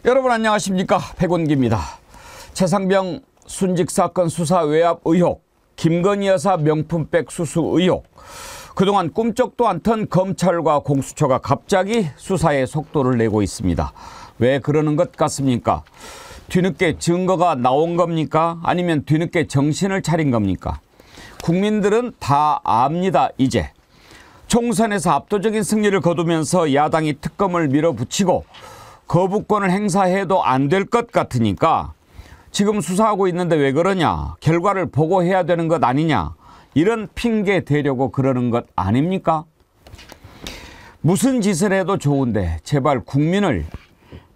여러분 안녕하십니까, 백운기입니다. 최상병 순직사건 수사 외압 의혹, 김건희 여사 명품백 수수 의혹, 그동안 꿈쩍도 않던 검찰과 공수처가 갑자기 수사에 속도를 내고 있습니다. 왜 그러는 것 같습니까? 뒤늦게 증거가 나온 겁니까? 아니면 뒤늦게 정신을 차린 겁니까? 국민들은 다 압니다. 이제 총선에서 압도적인 승리를 거두면서 야당이 특검을 밀어붙이고 거부권을 행사해도 안 될 것 같으니까 지금 수사하고 있는데 왜 그러냐, 결과를 보고해야 되는 것 아니냐, 이런 핑계 대려고 그러는 것 아닙니까? 무슨 짓을 해도 좋은데 제발 국민을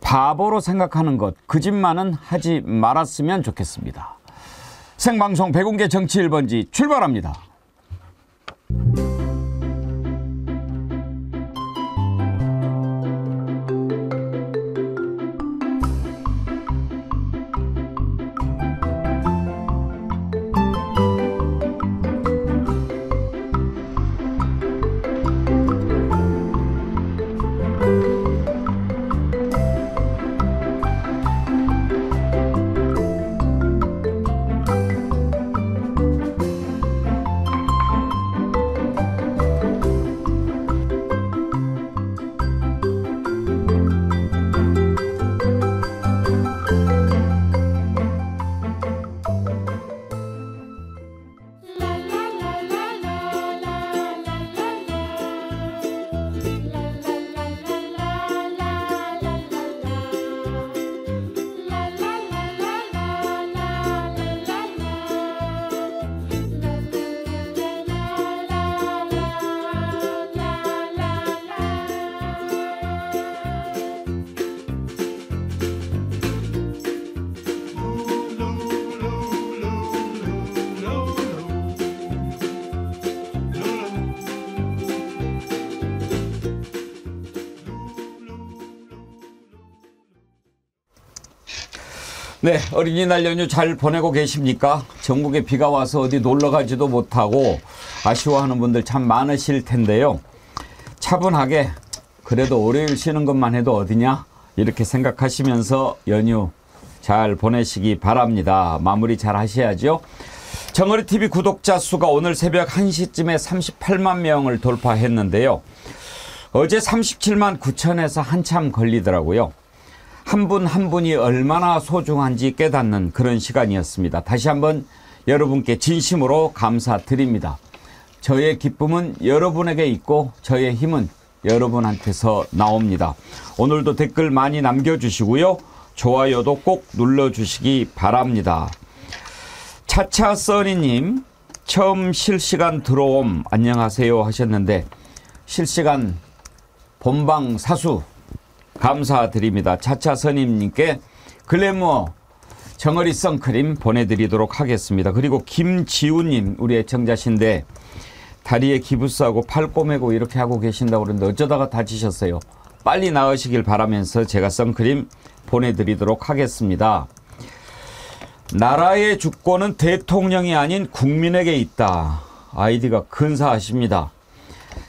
바보로 생각하는 것, 그 짓만은 하지 말았으면 좋겠습니다. 생방송 백운계 정치 1번지 출발합니다. 네, 어린이날 연휴 잘 보내고 계십니까? 전국에 비가 와서 어디 놀러 가지도 못하고 아쉬워하는 분들 참 많으실 텐데요. 차분하게 그래도 월요일 쉬는 것만 해도 어디냐, 이렇게 생각하시면서 연휴 잘 보내시기 바랍니다. 마무리 잘 하셔야죠. 정어리TV 구독자 수가 오늘 새벽 1시쯤에 38만 명을 돌파했는데요. 어제 37만 9천에서 한참 걸리더라고요. 한 분 한 분이 얼마나 소중한지 깨닫는 그런 시간이었습니다. 다시 한번 여러분께 진심으로 감사드립니다. 저의 기쁨은 여러분에게 있고 저의 힘은 여러분한테서 나옵니다. 오늘도 댓글 많이 남겨주시고요. 좋아요도 꼭 눌러주시기 바랍니다. 차차 써니님, 처음 실시간 들어옴 안녕하세요 하셨는데 실시간 본방 사수 감사드립니다. 차차선임님께 글래머 정어리 선크림 보내드리도록 하겠습니다. 그리고 김지우님, 우리 애청자신데 다리에 기부스하고 팔 꼬매고 이렇게 하고 계신다고 그러는데 어쩌다가 다치셨어요. 빨리 나으시길 바라면서 제가 선크림 보내드리도록 하겠습니다. 나라의 주권은 대통령이 아닌 국민에게 있다. 아이디가 근사하십니다.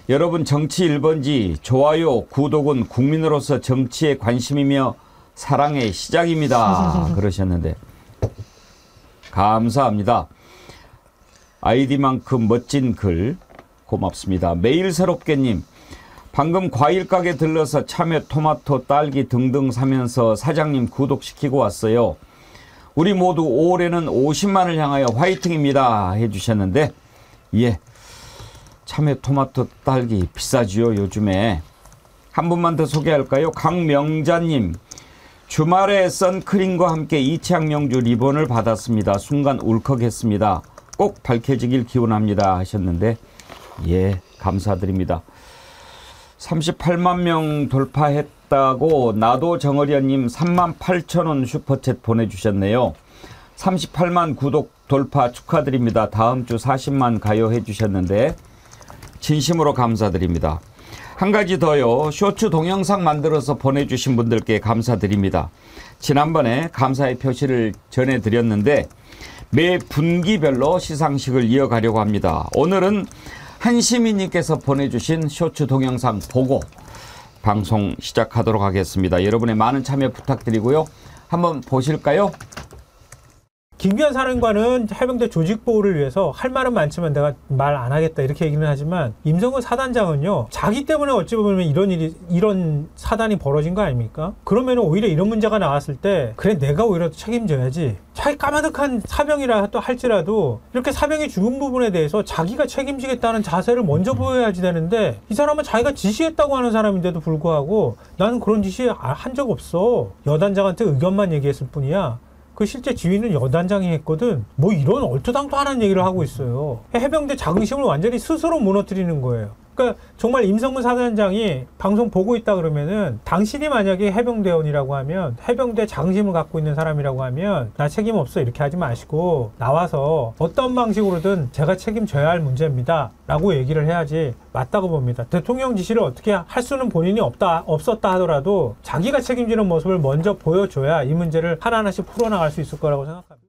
여러분, 정치 1번지 좋아요, 구독은 국민으로서 정치에 관심이며 사랑의 시작입니다. 그러셨는데 감사합니다. 아이디만큼 멋진 글 고맙습니다. 매일 새롭게님, 방금 과일가게 들러서 참외, 토마토, 딸기 등등 사면서 사장님 구독시키고 왔어요. 우리 모두 올해는 50만을 향하여 화이팅입니다 해주셨는데, 예, 참외, 토마토, 딸기 비싸지요 요즘에. 한 분만 더 소개할까요? 강명자님, 주말에 선크림과 함께 이창명주 리본을 받았습니다. 순간 울컥했습니다. 꼭 밝혀지길 기원합니다 하셨는데, 예, 감사드립니다. 38만 명 돌파했다고 나도 정어리언님 38,000원 슈퍼챗 보내주셨네요. 38만 구독 돌파 축하드립니다. 다음 주 40만 가요 해주셨는데 진심으로 감사드립니다. 한 가지 더요. 쇼츠 동영상 만들어서 보내주신 분들께 감사드립니다. 지난번에 감사의 표시를 전해드렸는데 매 분기별로 시상식을 이어가려고 합니다. 오늘은 한시민님께서 보내주신 쇼츠 동영상 보고 방송 시작하도록 하겠습니다. 여러분의 많은 참여 부탁드리고요. 한번 보실까요? 김기현 사령관은 해병대 조직 보호를 위해서 할 말은 많지만 내가 말 안 하겠다 이렇게 얘기는 하지만 임성근 사단장은요 자기 때문에 어찌 보면 이런 사단이 벌어진 거 아닙니까? 그러면 오히려 이런 문제가 나왔을 때 그래 내가 오히려 책임져야지. 자기 까마득한 사병이라 또 할지라도 이렇게 사병이 죽은 부분에 대해서 자기가 책임지겠다는 자세를 먼저 보여야지 되는데 이 사람은 자기가 지시했다고 하는 사람인데도 불구하고 나는 그런 지시 한 적 없어. 여단장한테 의견만 얘기했을 뿐이야. 그 실제 지휘는 여단장이 했거든. 뭐 이런 얼토당토하는 얘기를 하고 있어요. 해병대 자긍심을 완전히 스스로 무너뜨리는 거예요. 그러니까 정말 임성근 사단장이 방송 보고 있다 그러면은 당신이 만약에 해병대원이라고 하면 해병대 자긍심을 갖고 있는 사람이라고 하면 나 책임 없어 이렇게 하지 마시고 나와서 어떤 방식으로든 제가 책임져야 할 문제입니다 라고 얘기를 해야지 맞다고 봅니다. 대통령 지시를 어떻게 할 수는 본인이 없었다 하더라도 자기가 책임지는 모습을 먼저 보여줘야 이 문제를 하나하나씩 풀어나갈 수 있을 거라고 생각합니다.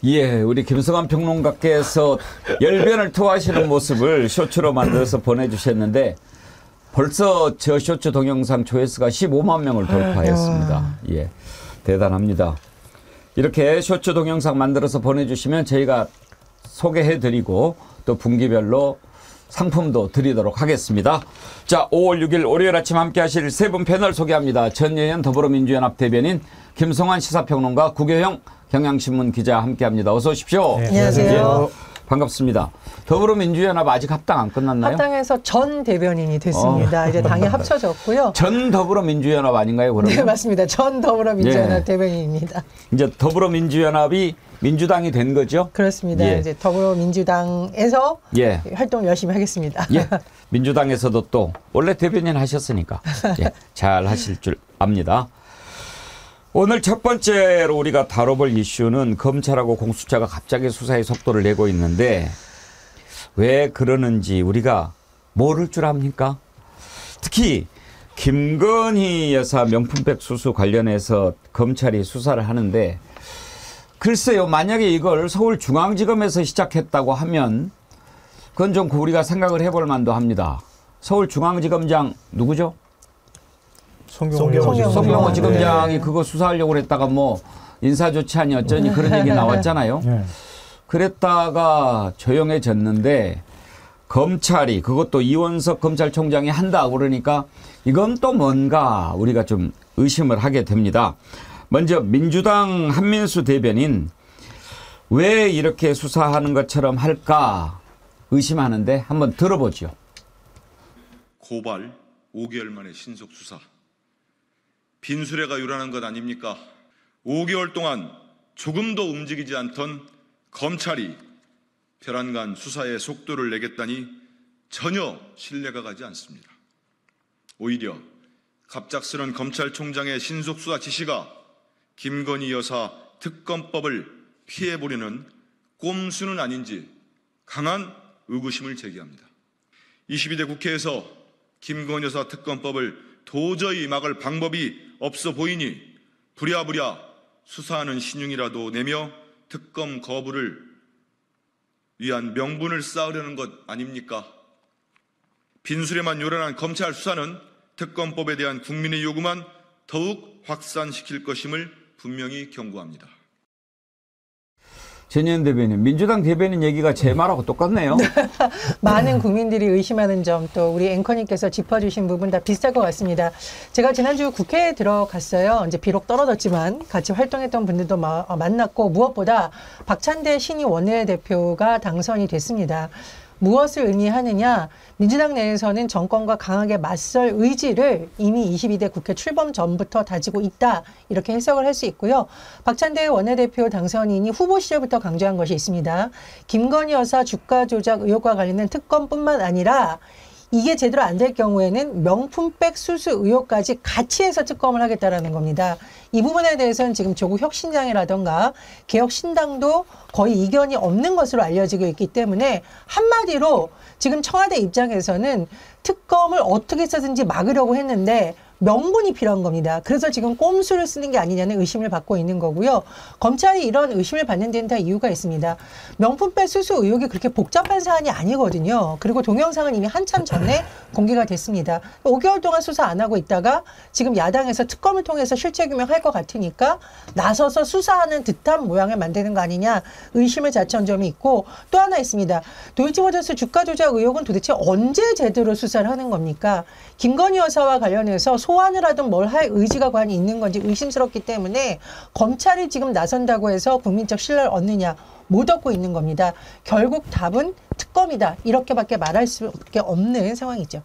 예, 우리 김성환 평론가께서 열변을 토하시는 모습을 쇼츠로 만들어서 보내주셨는데 벌써 저 쇼츠 동영상 조회수가 15만 명을 돌파했습니다. 예, 대단합니다. 이렇게 쇼츠 동영상 만들어서 보내주시면 저희가 소개해드리고 또 분기별로 상품도 드리도록 하겠습니다. 자, 5월 6일 월요일 아침 함께 하실 세 분 패널 소개합니다. 전예현 더불어민주연합 대변인, 김성환 시사평론가, 구교형 경향신문 기자 함께합니다. 어서 오십시오. 네, 안녕하세요. 반갑습니다. 더불어민주연합 아직 합당 안 끝났나요? 합당해서 전 대변인이 됐습니다. 이제 당이 합쳐졌고요. 전 더불어민주연합 아닌가요, 그러면? 네, 맞습니다. 전 더불어민주연합 대변인입니다. 이제 더불어민주연합이 민주당이 된 거죠? 그렇습니다. 예. 이제 더불어민주당에서 예. 활동 열심히 하겠습니다. 예. 민주당에서도 또 원래 대변인 하셨으니까 예. 잘 하실 줄 압니다. 오늘 첫 번째로 우리가 다뤄볼 이슈는 검찰하고 공수처가 갑자기 수사의 속도를 내고 있는데 왜 그러는지 우리가 모를 줄 압니까? 특히 김건희 여사 명품백 수수 관련해서 검찰이 수사를 하는데 글쎄요, 만약에 이걸 서울중앙지검에서 시작했다고 하면 그건 좀 우리가 생각을 해볼 만도 합니다. 서울중앙지검장 누구죠? 송경호 지검장이 그거 수사하려고 그랬다가 뭐 인사조치하니 어쩌니 그런 얘기 나왔잖아요. 그랬다가 조용해졌는데 검찰이 그것도 이원석 검찰총장이 한다 그러니까 이건 또 뭔가 우리가 좀 의심을 하게 됩니다. 먼저 민주당 한민수 대변인 왜 이렇게 수사하는 것처럼 할까 의심하는데 한번 들어보죠. 고발 5개월 만에 신속 수사. 빈수레가 요란한 것 아닙니까? 5개월 동안 조금도 움직이지 않던 검찰이 별안간 수사의 속도를 내겠다니 전혀 신뢰가 가지 않습니다. 오히려 갑작스런 검찰총장의 신속수사 지시가 김건희 여사 특검법을 피해보려는 꼼수는 아닌지 강한 의구심을 제기합니다. 22대 국회에서 김건희 여사 특검법을 도저히 막을 방법이 없어 보이니 부랴부랴 수사하는 신용이라도 내며 특검 거부를 위한 명분을 쌓으려는 것 아닙니까? 빈수레만 요란한 검찰 수사는 특검법에 대한 국민의 요구만 더욱 확산시킬 것임을 분명히 경고합니다. 전예현 대변인, 민주당 대변인 얘기가 제 말하고 똑같네요. 많은 국민들이 의심하는 점 또 우리 앵커님께서 짚어주신 부분 다 비슷할 것 같습니다. 제가 지난주 국회에 들어갔어요. 이제 비록 떨어졌지만 같이 활동했던 분들도 만났고 무엇보다 박찬대 신임 원내대표가 당선이 됐습니다. 무엇을 의미하느냐? 민주당 내에서는 정권과 강하게 맞설 의지를 이미 22대 국회 출범 전부터 다지고 있다. 이렇게 해석을 할 수 있고요. 박찬대 원내대표 당선인이 후보 시절부터 강조한 것이 있습니다. 김건희 여사 주가 조작 의혹과 관련된 특검뿐만 아니라 이게 제대로 안 될 경우에는 명품백 수수 의혹까지 같이 해서 특검을 하겠다라는 겁니다. 이 부분에 대해서는 지금 조국 혁신당이라던가 개혁신당도 거의 이견이 없는 것으로 알려지고 있기 때문에 한마디로 지금 청와대 입장에서는 특검을 어떻게 해서든지 막으려고 했는데 명분이 필요한 겁니다. 그래서 지금 꼼수를 쓰는 게 아니냐는 의심을 받고 있는 거고요. 검찰이 이런 의심을 받는 데는 다 이유가 있습니다. 명품백 수수 의혹이 그렇게 복잡한 사안이 아니거든요. 그리고 동영상은 이미 한참 전에 공개가 됐습니다. 5개월 동안 수사 안 하고 있다가 지금 야당에서 특검을 통해서 실체 규명할 것 같으니까 나서서 수사하는 듯한 모양을 만드는 거 아니냐 의심을 자처한 점이 있고, 또 하나 있습니다. 도이치모터스 주가 조작 의혹은 도대체 언제 제대로 수사를 하는 겁니까? 김건희 여사와 관련해서 소환을 하든 뭘 할 의지가 과연 있는 건지 의심스럽기 때문에 검찰이 지금 나선다고 해서 국민적 신뢰를 얻느냐, 못 얻고 있는 겁니다. 결국 답은 특검이다. 이렇게밖에 말할 수밖에 없는 상황이죠.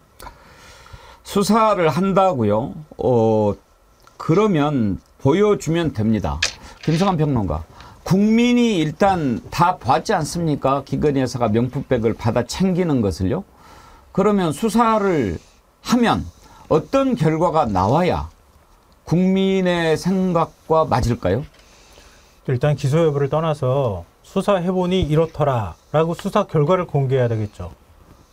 수사를 한다고요? 그러면 보여주면 됩니다. 김성환 평론가. 국민이 일단 다 봤지 않습니까? 김건희 여사가 명품백을 받아 챙기는 것을요. 그러면 수사를 하면 어떤 결과가 나와야 국민의 생각과 맞을까요? 일단 기소 여부를 떠나서 수사해보니 이렇더라라고 수사 결과를 공개해야 되겠죠.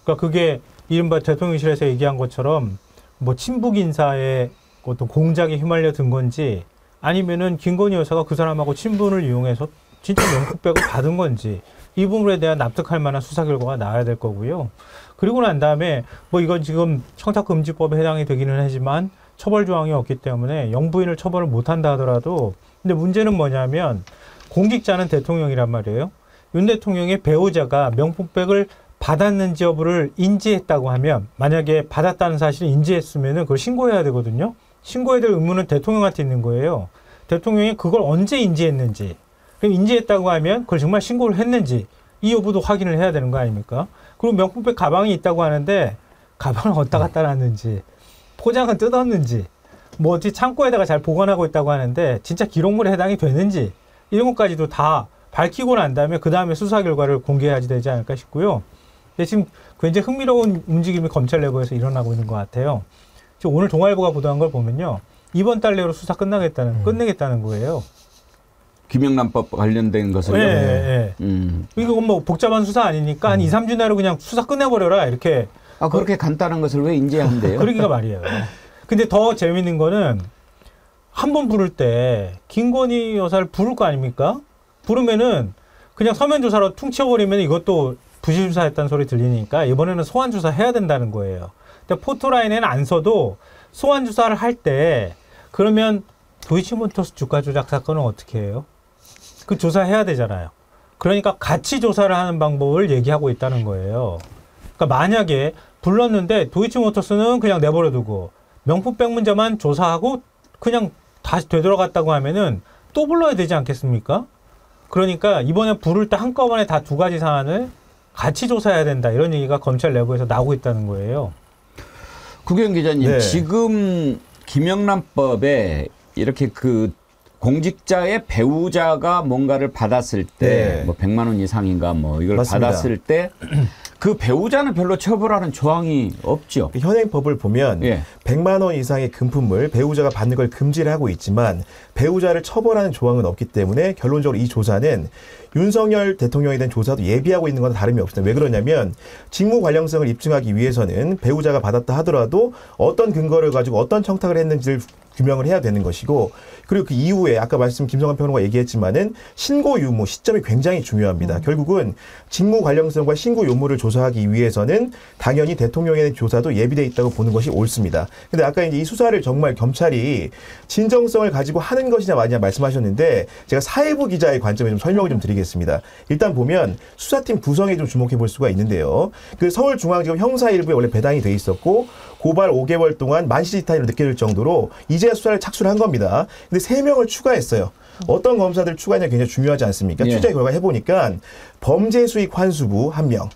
그러니까 그게 이른바 대통령실에서 얘기한 것처럼 뭐 친북 인사의 어떤 공작에 휘말려 든 건지, 아니면은 김건희 여사가 그 사람하고 친분을 이용해서 진짜 명품백을 받은 건지, 이 부분에 대한 납득할 만한 수사 결과가 나와야 될 거고요. 그리고 난 다음에 뭐 이건 지금 청탁금지법에 해당이 되기는 하지만 처벌 조항이 없기 때문에 영부인을 처벌을 못한다 하더라도, 근데 문제는 뭐냐면 공직자는 대통령이란 말이에요. 윤 대통령의 배우자가 명품백을 받았는지 여부를 인지했다고 하면, 만약에 받았다는 사실을 인지했으면은 그걸 신고해야 되거든요. 신고해야 될 의무는 대통령한테 있는 거예요. 대통령이 그걸 언제 인지했는지, 그럼 인지했다고 하면 그걸 정말 신고를 했는지 이 여부도 확인을 해야 되는 거 아닙니까? 그리고 명품백 가방이 있다고 하는데 가방을 어디다 갖다 놨는지, 포장은 뜯었는지, 뭐 어디 창고에다가 잘 보관하고 있다고 하는데 진짜 기록물에 해당이 되는지, 이런 것까지도 다 밝히고 난 다음에 그 다음에 수사 결과를 공개해야지 되지 않을까 싶고요. 근데 지금 굉장히 흥미로운 움직임이 검찰 내부에서 일어나고 있는 것 같아요. 지금 오늘 동아일보가 보도한 걸 보면요, 이번 달 내로 수사 끝내겠다는 거예요. 김영란법 관련된 것을요? 네. 이거 뭐 복잡한 수사 아니니까 한 2, 3주 내로 그냥 수사 끝내버려라, 이렇게. 그렇게 간단한 것을 왜 인지한대요? 그러기가 말이에요. 근데 더 재밌는 거는 한 번 부를 때 김건희 여사를 부를 거 아닙니까? 부르면은 그냥 서면 조사로 퉁쳐버리면 이것도 부실 수사했다는 소리 들리니까 이번에는 소환 조사 해야 된다는 거예요. 근데 포토라인에는 안 써도 소환 조사를 할 때, 그러면 도이치모터스 주가 조작 사건은 어떻게 해요? 그 조사해야 되잖아요. 그러니까 같이 조사를 하는 방법을 얘기하고 있다는 거예요. 그러니까 만약에 불렀는데 도이치모터스는 그냥 내버려두고 명품백 문제만 조사하고 그냥 다시 되돌아갔다고 하면은 또 불러야 되지 않겠습니까? 그러니까 이번에 부를 때 한꺼번에 다 두 가지 사안을 같이 조사해야 된다, 이런 얘기가 검찰 내부에서 나오고 있다는 거예요. 구경 기자님, 네. 지금 김영란법에 이렇게 그 공직자의 배우자가 뭔가를 받았을 때, 네. 뭐 100만 원 이상인가 뭐 이걸 맞습니다. 받았을 때 그 배우자는 별로 처벌하는 조항이 없죠. 현행법을 보면 예. 100만 원 이상의 금품을 배우자가 받는 걸 금지를 하고 있지만 배우자를 처벌하는 조항은 없기 때문에 결론적으로 이 조사는 윤석열 대통령에 대한 조사도 예비하고 있는 건 다름이 없습니다. 왜 그러냐면 직무 관련성을 입증하기 위해서는 배우자가 받았다 하더라도 어떤 근거를 가지고 어떤 청탁을 했는지를 규명을 해야 되는 것이고, 그리고 그 이후에 아까 말씀 김성환 평론가 얘기했지만은 신고 유무 시점이 굉장히 중요합니다. 결국은 직무 관련성과 신고 유무를 조사하기 위해서는 당연히 대통령에 대한 조사도 예비돼 있다고 보는 것이 옳습니다. 근데 아까 이제 이 수사를 정말 검찰이 진정성을 가지고 하는 것이냐 마냐 말씀하셨는데, 제가 사회부 기자의 관점에 좀 설명을 좀 드리겠습니다. 일단 보면 수사팀 구성에 좀 주목해 볼 수가 있는데요. 그 서울중앙지검 형사 1부에 원래 배당이 돼 있었고 고발 5개월 동안 만시지탄으로 느껴질 정도로 이제야 수사를 착수를 한 겁니다. 근데 3명을 추가했어요. 어떤 검사들 추가했냐 굉장히 중요하지 않습니까? 예. 취재 결과 해보니까 범죄수익 환수부 1명,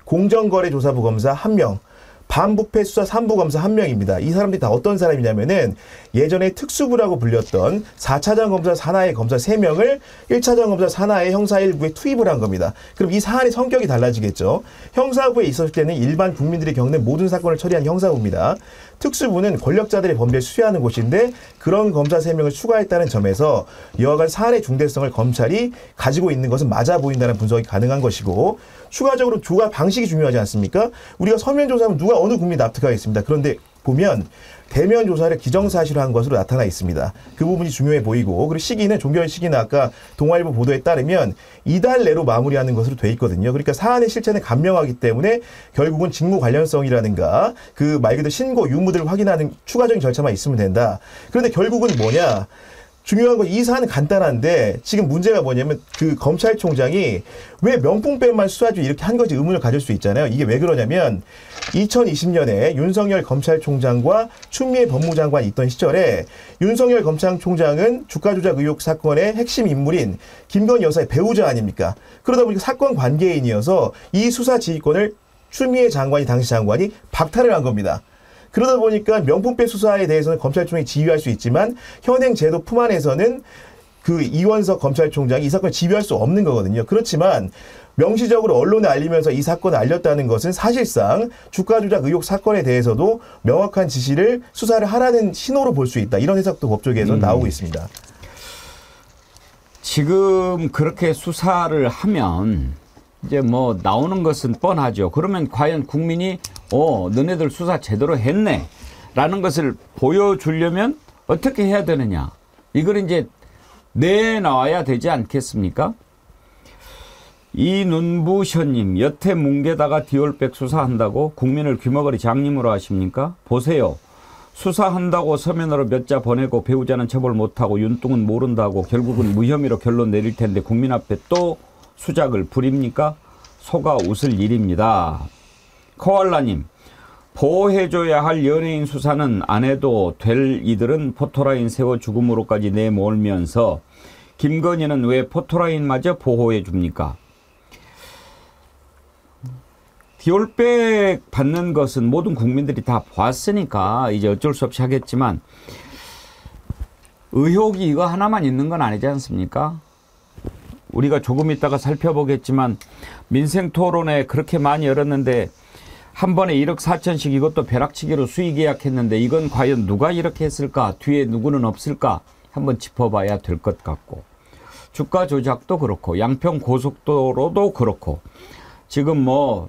공정거래조사부 검사 1명, 반부패 수사 3부 검사 1명입니다. 이 사람들이 다 어떤 사람이냐면은 예전에 특수부라고 불렸던 4차장 검사 산하의 검사 3명을 1차장 검사 산하의 형사 1부에 투입을 한 겁니다. 그럼 이 사안의 성격이 달라지겠죠. 형사부에 있었을 때는 일반 국민들이 겪는 모든 사건을 처리한 형사부입니다. 특수부는 권력자들의 범죄를 수사하는 곳인데 그런 검사 3명을 추가했다는 점에서 여하간 사안의 중대성을 검찰이 가지고 있는 것은 맞아 보인다는 분석이 가능한 것이고, 추가적으로 조사 방식이 중요하지 않습니까? 우리가 서면 조사하면 누가 어느 국민이 납득하겠습니다. 그런데 보면 대면 조사를 기정사실화한 것으로 나타나 있습니다. 그 부분이 중요해 보이고, 그리고 시기는 종결 시기는 아까 동아일보 보도에 따르면 이달 내로 마무리하는 것으로 돼 있거든요. 그러니까 사안의 실체는 간명하기 때문에 결국은 직무 관련성이라든가 그 말 그대로 신고 유무들을 확인하는 추가적인 절차만 있으면 된다. 그런데 결국은 뭐냐? 중요한 건 이 사안은 간단한데 지금 문제가 뭐냐면 그 검찰총장이 왜 명품백만 수사주 이렇게 한 건지 의문을 가질 수 있잖아요. 이게 왜 그러냐면 2020년에 윤석열 검찰총장과 추미애 법무장관이 있던 시절에 윤석열 검찰총장은 주가 조작 의혹 사건의 핵심 인물인 김건희 여사의 배우자 아닙니까? 그러다 보니까 사건 관계인이어서 이 수사 지휘권을 추미애 장관이 당시 장관이 박탈을 한 겁니다. 그러다 보니까 명품백 수사에 대해서는 검찰총장이 지휘할 수 있지만 현행 제도 품 안에서는 그 이원석 검찰총장이 이 사건을 지휘할 수 없는 거거든요. 그렇지만 명시적으로 언론에 알리면서 이 사건을 알렸다는 것은 사실상 주가 조작 의혹 사건에 대해서도 명확한 지시를 수사를 하라는 신호로 볼 수 있다. 이런 해석도 법조계에서는 나오고 있습니다. 지금 그렇게 수사를 하면 이제 뭐 나오는 것은 뻔하죠. 그러면 과연 국민이 너네들 수사 제대로 했네 라는 것을 보여주려면 어떻게 해야 되느냐. 이걸 이제 내놔야 되지 않겠습니까? 이눈부셔님, 여태 뭉개다가 디올백 수사한다고 국민을 귀머거리 장님으로 하십니까? 보세요. 수사한다고 서면으로 몇 자 보내고 배우자는 처벌 못하고 윤뚱은 모른다고 결국은 무혐의로 결론 내릴 텐데 국민 앞에 또 수작을 부립니까? 속아 웃을 일입니다. 코알라님, 보호해줘야 할 연예인 수사는 안 해도 될 이들은 포토라인 세워 죽음으로까지 내몰면서 김건희는 왜 포토라인마저 보호해줍니까? 디올백 받는 것은 모든 국민들이 다 봤으니까 이제 어쩔 수 없이 하겠지만 의혹이 이거 하나만 있는 건 아니지 않습니까? 우리가 조금 있다가 살펴보겠지만 민생토론회 그렇게 많이 열었는데 한 번에 1억 4천씩 이것도 벼락치기로 수익 계약했는데 이건 과연 누가 이렇게 했을까? 뒤에 누구는 없을까? 한번 짚어봐야 될 것 같고 주가 조작도 그렇고 양평 고속도로도 그렇고 지금 뭐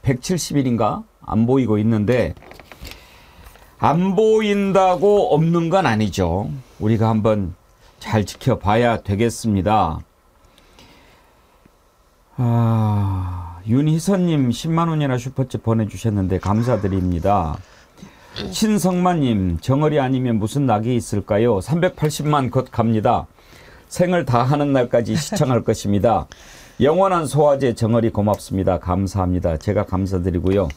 170일인가 안 보이고 있는데 안 보인다고 없는 건 아니죠. 우리가 한번 잘 지켜봐야 되겠습니다. 윤희선님 10만 원이나 슈퍼챗 보내주셨는데 감사드립니다. 신성만님, 정월이 아니면 무슨 낙이 있을까요? 380만 곧 갑니다. 생을 다하는 날까지 시청할 것입니다. 영원한 소화제 정월이 고맙습니다. 감사합니다. 제가 감사드리고요.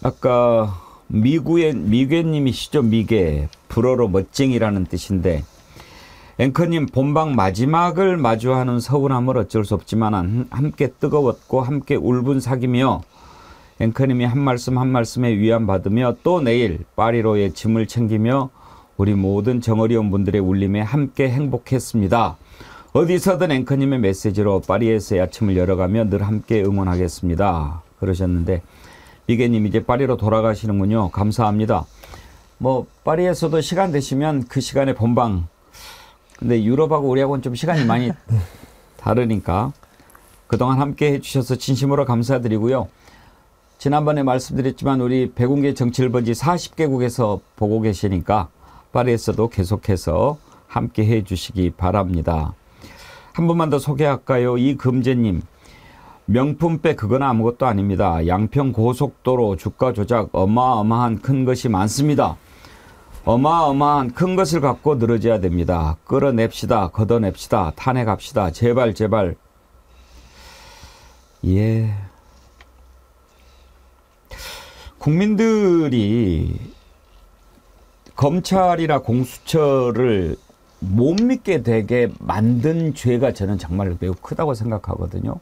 아까 미괴님이시죠. 미괴. 불어로 멋쟁이라는 뜻인데 앵커님 본방 마지막을 마주하는 서운함을 어쩔 수 없지만 함께 뜨거웠고 함께 울분삭이며 앵커님이 한 말씀 한 말씀에 위안받으며 또 내일 파리로의 짐을 챙기며 우리 모든 정어리온 분들의 울림에 함께 행복했습니다. 어디서든 앵커님의 메시지로 파리에서의 아침을 열어가며 늘 함께 응원하겠습니다. 그러셨는데 미개님 이제 파리로 돌아가시는군요. 감사합니다. 뭐 파리에서도 시간 되시면 그 시간에 본방 근데 유럽하고 우리하고는 좀 시간이 많이 다르니까 그동안 함께 해주셔서 진심으로 감사드리고요. 지난번에 말씀드렸지만 우리 백운계 정치일번지 40개국에서 보고 계시니까 파리에서도 계속해서 함께 해주시기 바랍니다. 한 분만 더 소개할까요? 이금재님. 명품백 그건 아무것도 아닙니다. 양평 고속도로 주가 조작 어마어마한 큰 것이 많습니다. 어마어마한 큰 것을 갖고 늘어져야 됩니다. 끌어냅시다. 걷어냅시다. 탄핵합시다. 제발 제발. 예. 국민들이 검찰이나 공수처를 못 믿게 되게 만든 죄가 저는 정말 매우 크다고 생각하거든요.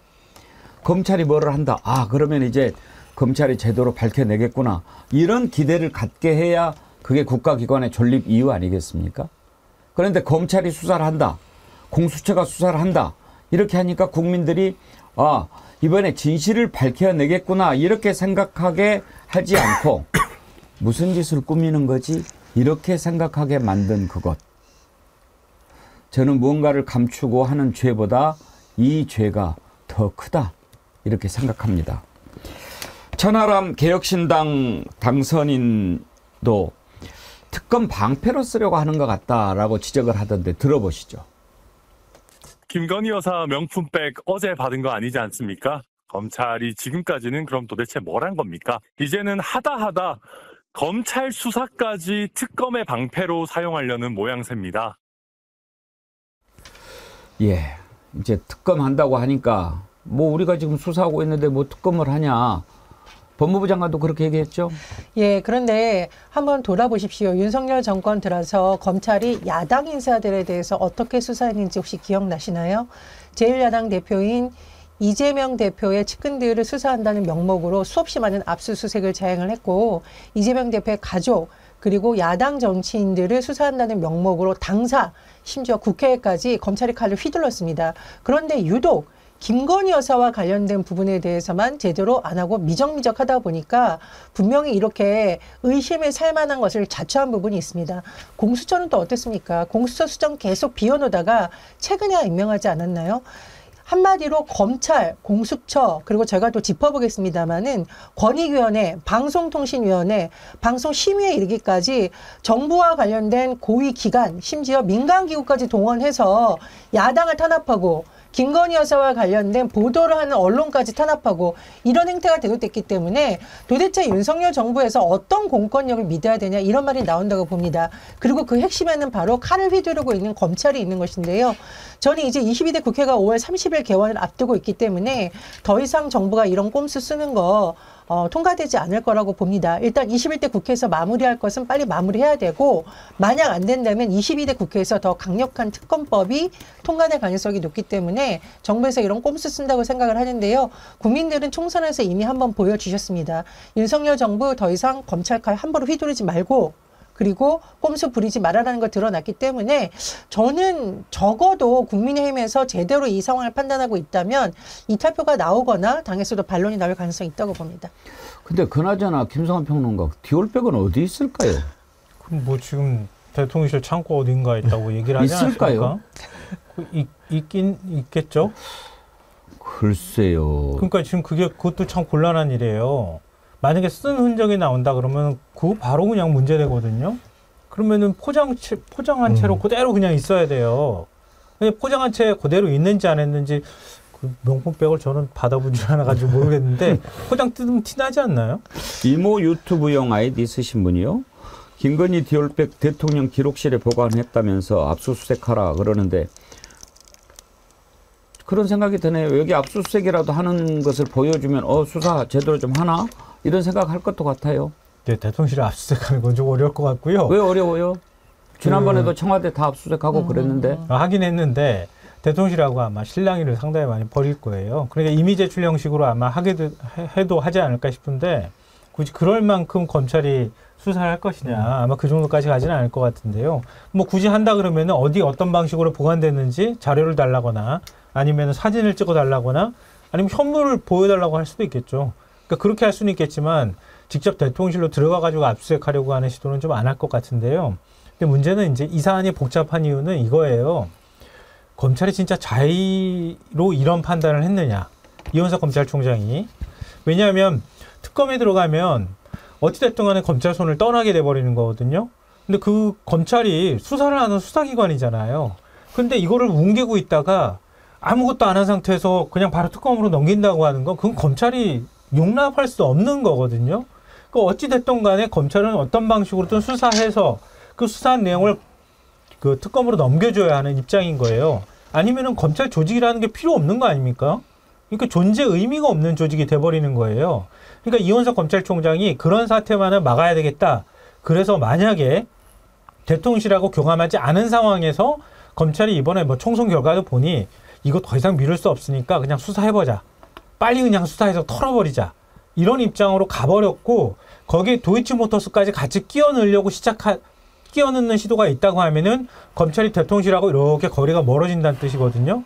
검찰이 뭐를 한다. 그러면 이제 검찰이 제대로 밝혀내겠구나. 이런 기대를 갖게 해야 그게 국가기관의 존립 이유 아니겠습니까? 그런데 검찰이 수사를 한다. 공수처가 수사를 한다. 이렇게 하니까 국민들이 이번에 진실을 밝혀내겠구나. 이렇게 생각하게 하지 않고 무슨 짓을 꾸미는 거지? 이렇게 생각하게 만든 그것. 저는 무언가를 감추고 하는 죄보다 이 죄가 더 크다. 이렇게 생각합니다. 천하람 개혁신당 당선인도 특검 방패로 쓰려고 하는 것 같다라고 지적을 하던데 들어보시죠. 김건희 여사 명품백 어제 받은 거 아니지 않습니까? 검찰이 지금까지는 그럼 도대체 뭘 한 겁니까? 이제는 하다 검찰 수사까지 특검의 방패로 사용하려는 모양새입니다. 예, 이제 특검 한다고 하니까 뭐 우리가 지금 수사하고 있는데 뭐 특검을 하냐. 법무부 장관도 그렇게 얘기했죠. 예, 그런데 한번 돌아보십시오. 윤석열 정권 들어서 검찰이 야당 인사들에 대해서 어떻게 수사했는지 혹시 기억나시나요? 제1야당 대표인 이재명 대표의 측근들을 수사한다는 명목으로 수없이 많은 압수수색을 자행을 했고, 이재명 대표의 가족 그리고 야당 정치인들을 수사한다는 명목으로 당사 심지어 국회에까지 검찰이 칼을 휘둘렀습니다. 그런데 유독 김건희 여사와 관련된 부분에 대해서만 제대로 안 하고 미적미적 하다 보니까 분명히 이렇게 의심을 살 만한 것을 자초한 부분이 있습니다. 공수처는 또 어땠습니까? 공수처 수정 계속 비워놓다가 최근에 임명하지 않았나요? 한마디로 검찰, 공수처, 그리고 제가 또 짚어보겠습니다마는 권익위원회, 방송통신위원회, 방송심의에 이르기까지 정부와 관련된 고위기관, 심지어 민간기구까지 동원해서 야당을 탄압하고 김건희 여사와 관련된 보도를 하는 언론까지 탄압하고 이런 행태가 계속됐기 때문에 도대체 윤석열 정부에서 어떤 공권력을 믿어야 되냐 이런 말이 나온다고 봅니다. 그리고 그 핵심에는 바로 칼을 휘두르고 있는 검찰이 있는 것인데요. 저는 이제 22대 국회가 5월 30일 개원을 앞두고 있기 때문에 더 이상 정부가 이런 꼼수 쓰는 거 통과되지 않을 거라고 봅니다. 일단 21대 국회에서 마무리할 것은 빨리 마무리해야 되고, 만약 안 된다면 22대 국회에서 더 강력한 특검법이 통과될 가능성이 높기 때문에 정부에서 이런 꼼수 쓴다고 생각을 하는데요. 국민들은 총선에서 이미 한번 보여주셨습니다. 윤석열 정부 더 이상 검찰칼 함부로 휘두르지 말고, 그리고 꼼수 부리지 말아라는 걸 드러났기 때문에 저는 적어도 국민의힘에서 제대로 이 상황을 판단하고 있다면 이탈표가 나오거나 당에서도 반론이 나올 가능성이 있다고 봅니다. 근데 그나저나 김성환 평론가, 디올백은 어디 있을까요? 그럼 뭐 지금 대통령실 창고 어딘가에 있다고 얘기를 하지 있을까요? 않습니까? 있긴 있겠죠. 글쎄요. 그러니까 지금 그것도 참 곤란한 일이에요. 만약에 쓴 흔적이 나온다 그러면 그거 바로 그냥 문제되거든요. 그러면은 포장한 채로 그대로 그냥 있어야 돼요. 근데 포장한 채 그대로 있는지 안 했는지 그 명품백을 저는 받아본 줄 알아가지고 모르겠는데 포장 뜯으면 티나지 않나요? 이모 유튜브용 아이디 쓰신 분이요. 김건희 디올백 대통령 기록실에 보관했다면서 압수수색하라 그러는데 그런 생각이 드네요. 여기 압수수색이라도 하는 것을 보여주면 수사 제대로 좀 하나? 이런 생각할 것도 같아요. 네, 대통령실에 압수수색하는 건 좀 어려울 것 같고요. 왜 어려워요? 지난번에도 청와대 다 압수수색하고 그랬는데. 하긴 했는데 대통령실하고 아마 실랑이를 상당히 많이 벌일 거예요. 그러니까 이미 제출 형식으로 아마 해도 하지 않을까 싶은데 굳이 그럴 만큼 검찰이 수사를 할 것이냐 아마 그 정도까지 가지는 않을 것 같은데요. 뭐 굳이 한다 그러면 어떤 방식으로 보관됐는지 자료를 달라거나 아니면 사진을 찍어 달라거나 아니면 현물을 보여달라고 할 수도 있겠죠. 그러니까 그렇게 할 수는 있겠지만 직접 대통령실로 들어가가지고 압수수색하려고 하는 시도는 좀 안 할 것 같은데요. 근데 문제는 이제 이 사안이 복잡한 이유는 이거예요. 검찰이 진짜 자의로 이런 판단을 했느냐. 이원석 검찰총장이. 왜냐하면 특검에 들어가면 어찌됐든 간에 검찰 손을 떠나게 돼버리는 거거든요. 근데 그 검찰이 수사를 하는 수사기관이잖아요. 근데 이거를 뭉개고 있다가 아무것도 안 한 상태에서 그냥 바로 특검으로 넘긴다고 하는 건 그건 검찰이 용납할 수 없는 거거든요. 그 어찌됐든 간에 검찰은 어떤 방식으로든 수사해서 그 수사한 내용을 그 특검으로 넘겨줘야 하는 입장인 거예요. 아니면은 검찰 조직이라는 게 필요 없는 거 아닙니까? 그러니까 존재 의미가 없는 조직이 돼버리는 거예요. 그러니까 이원석 검찰총장이 그런 사태만은 막아야 되겠다. 그래서 만약에 대통령실하고 교감하지 않은 상황에서 검찰이 이번에 뭐 총선 결과도 보니 이거 더 이상 미룰 수 없으니까 그냥 수사해보자. 빨리 그냥 수사해서 털어버리자. 이런 입장으로 가버렸고 거기에 도이치모터스까지 같이 끼워 넣는 시도가 있다고 하면은 검찰이 대통령실하고 이렇게 거리가 멀어진다는 뜻이거든요.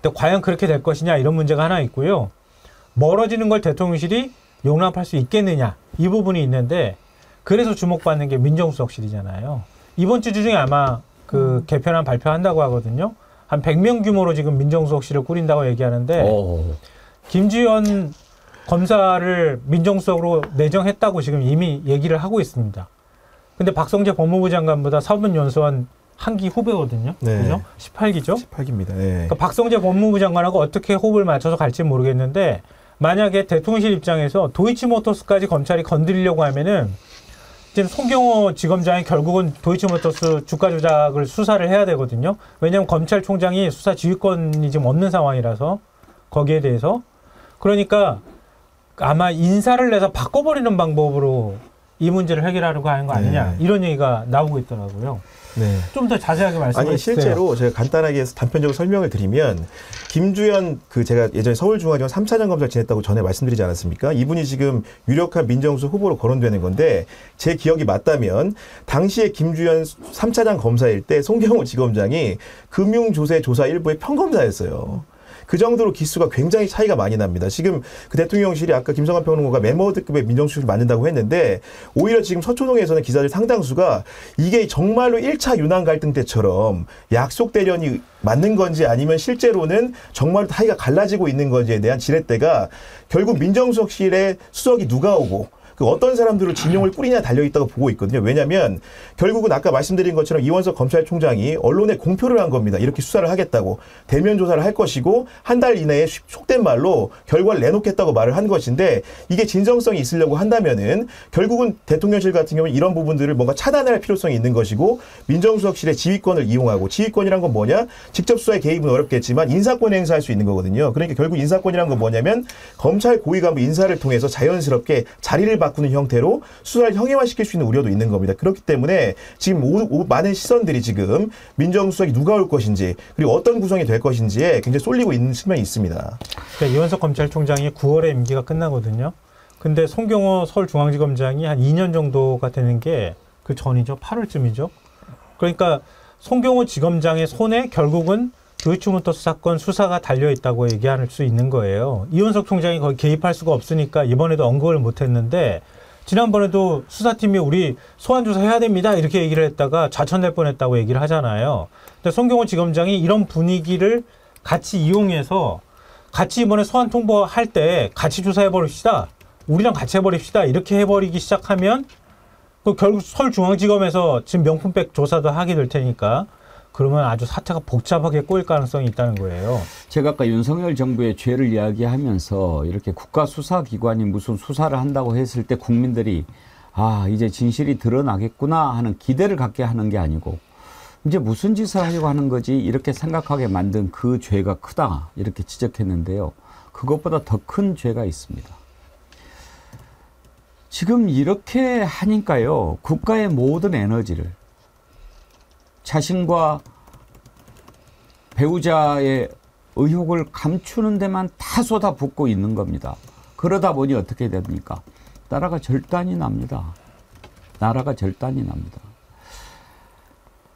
근데 과연 그렇게 될 것이냐 이런 문제가 하나 있고요. 멀어지는 걸 대통령실이 용납할 수 있겠느냐 이 부분이 있는데 그래서 주목받는 게 민정수석실이잖아요. 이번 주 중에 아마 그 개편안 발표한다고 하거든요. 한 100명 규모로 지금 민정수석실을 꾸린다고 얘기하는데 김주현 검사를 민정수석으로 내정했다고 지금 이미 얘기를 하고 있습니다. 근데 박성재 법무부 장관보다 사법연수원 한 기 후배거든요. 네. 그죠? 18기죠? 18기입니다. 네. 그러니까 박성재 법무부 장관하고 어떻게 호흡을 맞춰서 갈지 모르겠는데 만약에 대통령실 입장에서 도이치모터스까지 검찰이 건드리려고 하면은 지금 송경호 지검장이 결국은 도이치모터스 주가 조작을 수사를 해야 되거든요. 왜냐하면 검찰총장이 수사 지휘권이 지금 없는 상황이라서 거기에 대해서 그러니까 아마 인사를 내서 바꿔버리는 방법으로 이 문제를 해결하려고 하는 거 아니냐 이런 얘기가 나오고 있더라고요. 네. 좀 더 자세하게 말씀해 아니 주세요. 실제로 제가 간단하게 단편적으로 설명을 드리면 김주현 제가 예전에 서울중앙지검 3차장 검사를 지냈다고 전에 말씀드리지 않았습니까? 이분이 지금 유력한 민정수 후보로 거론되는 건데 제 기억이 맞다면 당시에 김주현 3차장 검사일 때 송경호 지검장이 금융조세 조사 일부의 평검사였어요. 그 정도로 기수가 굉장히 차이가 많이 납니다. 지금 그 대통령실이 아까 김성환 평론가가 메모드급의 민정수석을 만든다고 했는데 오히려 지금 서초동에서는 기자들 상당수가 이게 정말로 1차 윤한 갈등 때처럼 약속 대련이 맞는 건지 아니면 실제로는 정말로 사이가 갈라지고 있는 건지에 대한 지렛대가 결국 민정수석실에 수석이 누가 오고 그 어떤 사람들을 진용을 뿌리냐 달려있다고 보고 있거든요. 왜냐하면 결국은 아까 말씀드린 것처럼 이원석 검찰총장이 언론에 공표를 한 겁니다. 이렇게 수사를 하겠다고. 대면 조사를 할 것이고 한 달 이내에 속된 말로 결과를 내놓겠다고 말을 한 것인데 이게 진정성이 있으려고 한다면은 결국은 대통령실 같은 경우는 이런 부분들을 뭔가 차단할 필요성이 있는 것이고 민정수석실의 지휘권을 이용하고 지휘권이란 건 뭐냐? 직접 수사에 개입은 어렵겠지만 인사권 행사할 수 있는 거거든요. 그러니까 결국 인사권이란 건 뭐냐면 검찰 고위간부 인사를 통해서 자연스럽게 자리를 바꾸는 형태로 수사를 형해화시킬 수 있는 우려도 있는 겁니다. 그렇기 때문에 지금 많은 시선들이 지금 민정수석이 누가 올 것인지 그리고 어떤 구성이 될 것인지에 굉장히 쏠리고 있는 측면이 있습니다. 그러니까 이원석 검찰총장이 9월에 임기가 끝나거든요. 근데 송경호 서울중앙지검장이 한 2년 정도가 되는 게 그 전이죠. 8월쯤이죠. 그러니까 송경호 지검장의 손에 결국은 도이치모터스 사건 수사가 달려있다고 얘기할 수 있는 거예요. 이원석 총장이 거기 개입할 수가 없으니까 이번에도 언급을 못했는데 지난번에도 수사팀이 우리 소환조사해야 됩니다 이렇게 얘기를 했다가 좌천될 뻔했다고 얘기를 하잖아요. 근데 송경호 지검장이 이런 분위기를 같이 이용해서 같이 이번에 소환 통보할 때 같이 조사해버립시다. 우리랑 같이 해버립시다. 이렇게 해버리기 시작하면 그 결국 서울중앙지검에서 지금 명품백 조사도 하게 될 테니까 그러면 아주 사태가 복잡하게 꼬일 가능성이 있다는 거예요. 제가 아까 윤석열 정부의 죄를 이야기하면서 이렇게 국가수사기관이 무슨 수사를 한다고 했을 때 국민들이 아 이제 진실이 드러나겠구나 하는 기대를 갖게 하는 게 아니고 이제 무슨 짓을 하려고 하는 거지 이렇게 생각하게 만든 그 죄가 크다 이렇게 지적했는데요. 그것보다 더 큰 죄가 있습니다. 지금 이렇게 하니까요. 국가의 모든 에너지를 자신과 배우자의 의혹을 감추는 데만 다 쏟아붓고 있는 겁니다. 그러다 보니 어떻게 됩니까? 나라가 절단이 납니다. 나라가 절단이 납니다.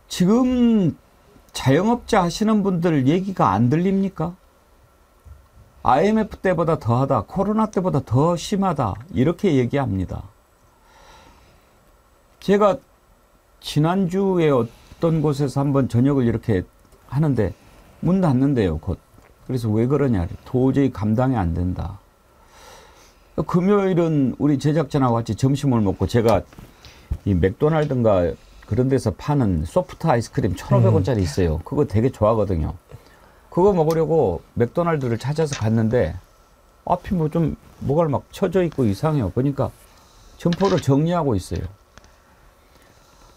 지금 자영업자 하시는 분들 얘기가 안 들립니까? IMF 때보다 더하다, 코로나 때보다 더 심하다 이렇게 얘기합니다. 제가 지난주에 어떤 곳에서 한번 저녁을 이렇게 하는데 문 닫는데요, 곧. 그래서 왜 그러냐. 도저히 감당이 안 된다. 금요일은 우리 제작진하고 같이 점심을 먹고 제가 이 맥도날드인가 그런 데서 파는 소프트 아이스크림 1,500원짜리 있어요. 그거 되게 좋아하거든요. 그거 먹으려고 맥도날드를 찾아서 갔는데 앞이 뭐 좀 뭐가 막 쳐져 있고 이상해요. 보니까 점포를 정리하고 있어요.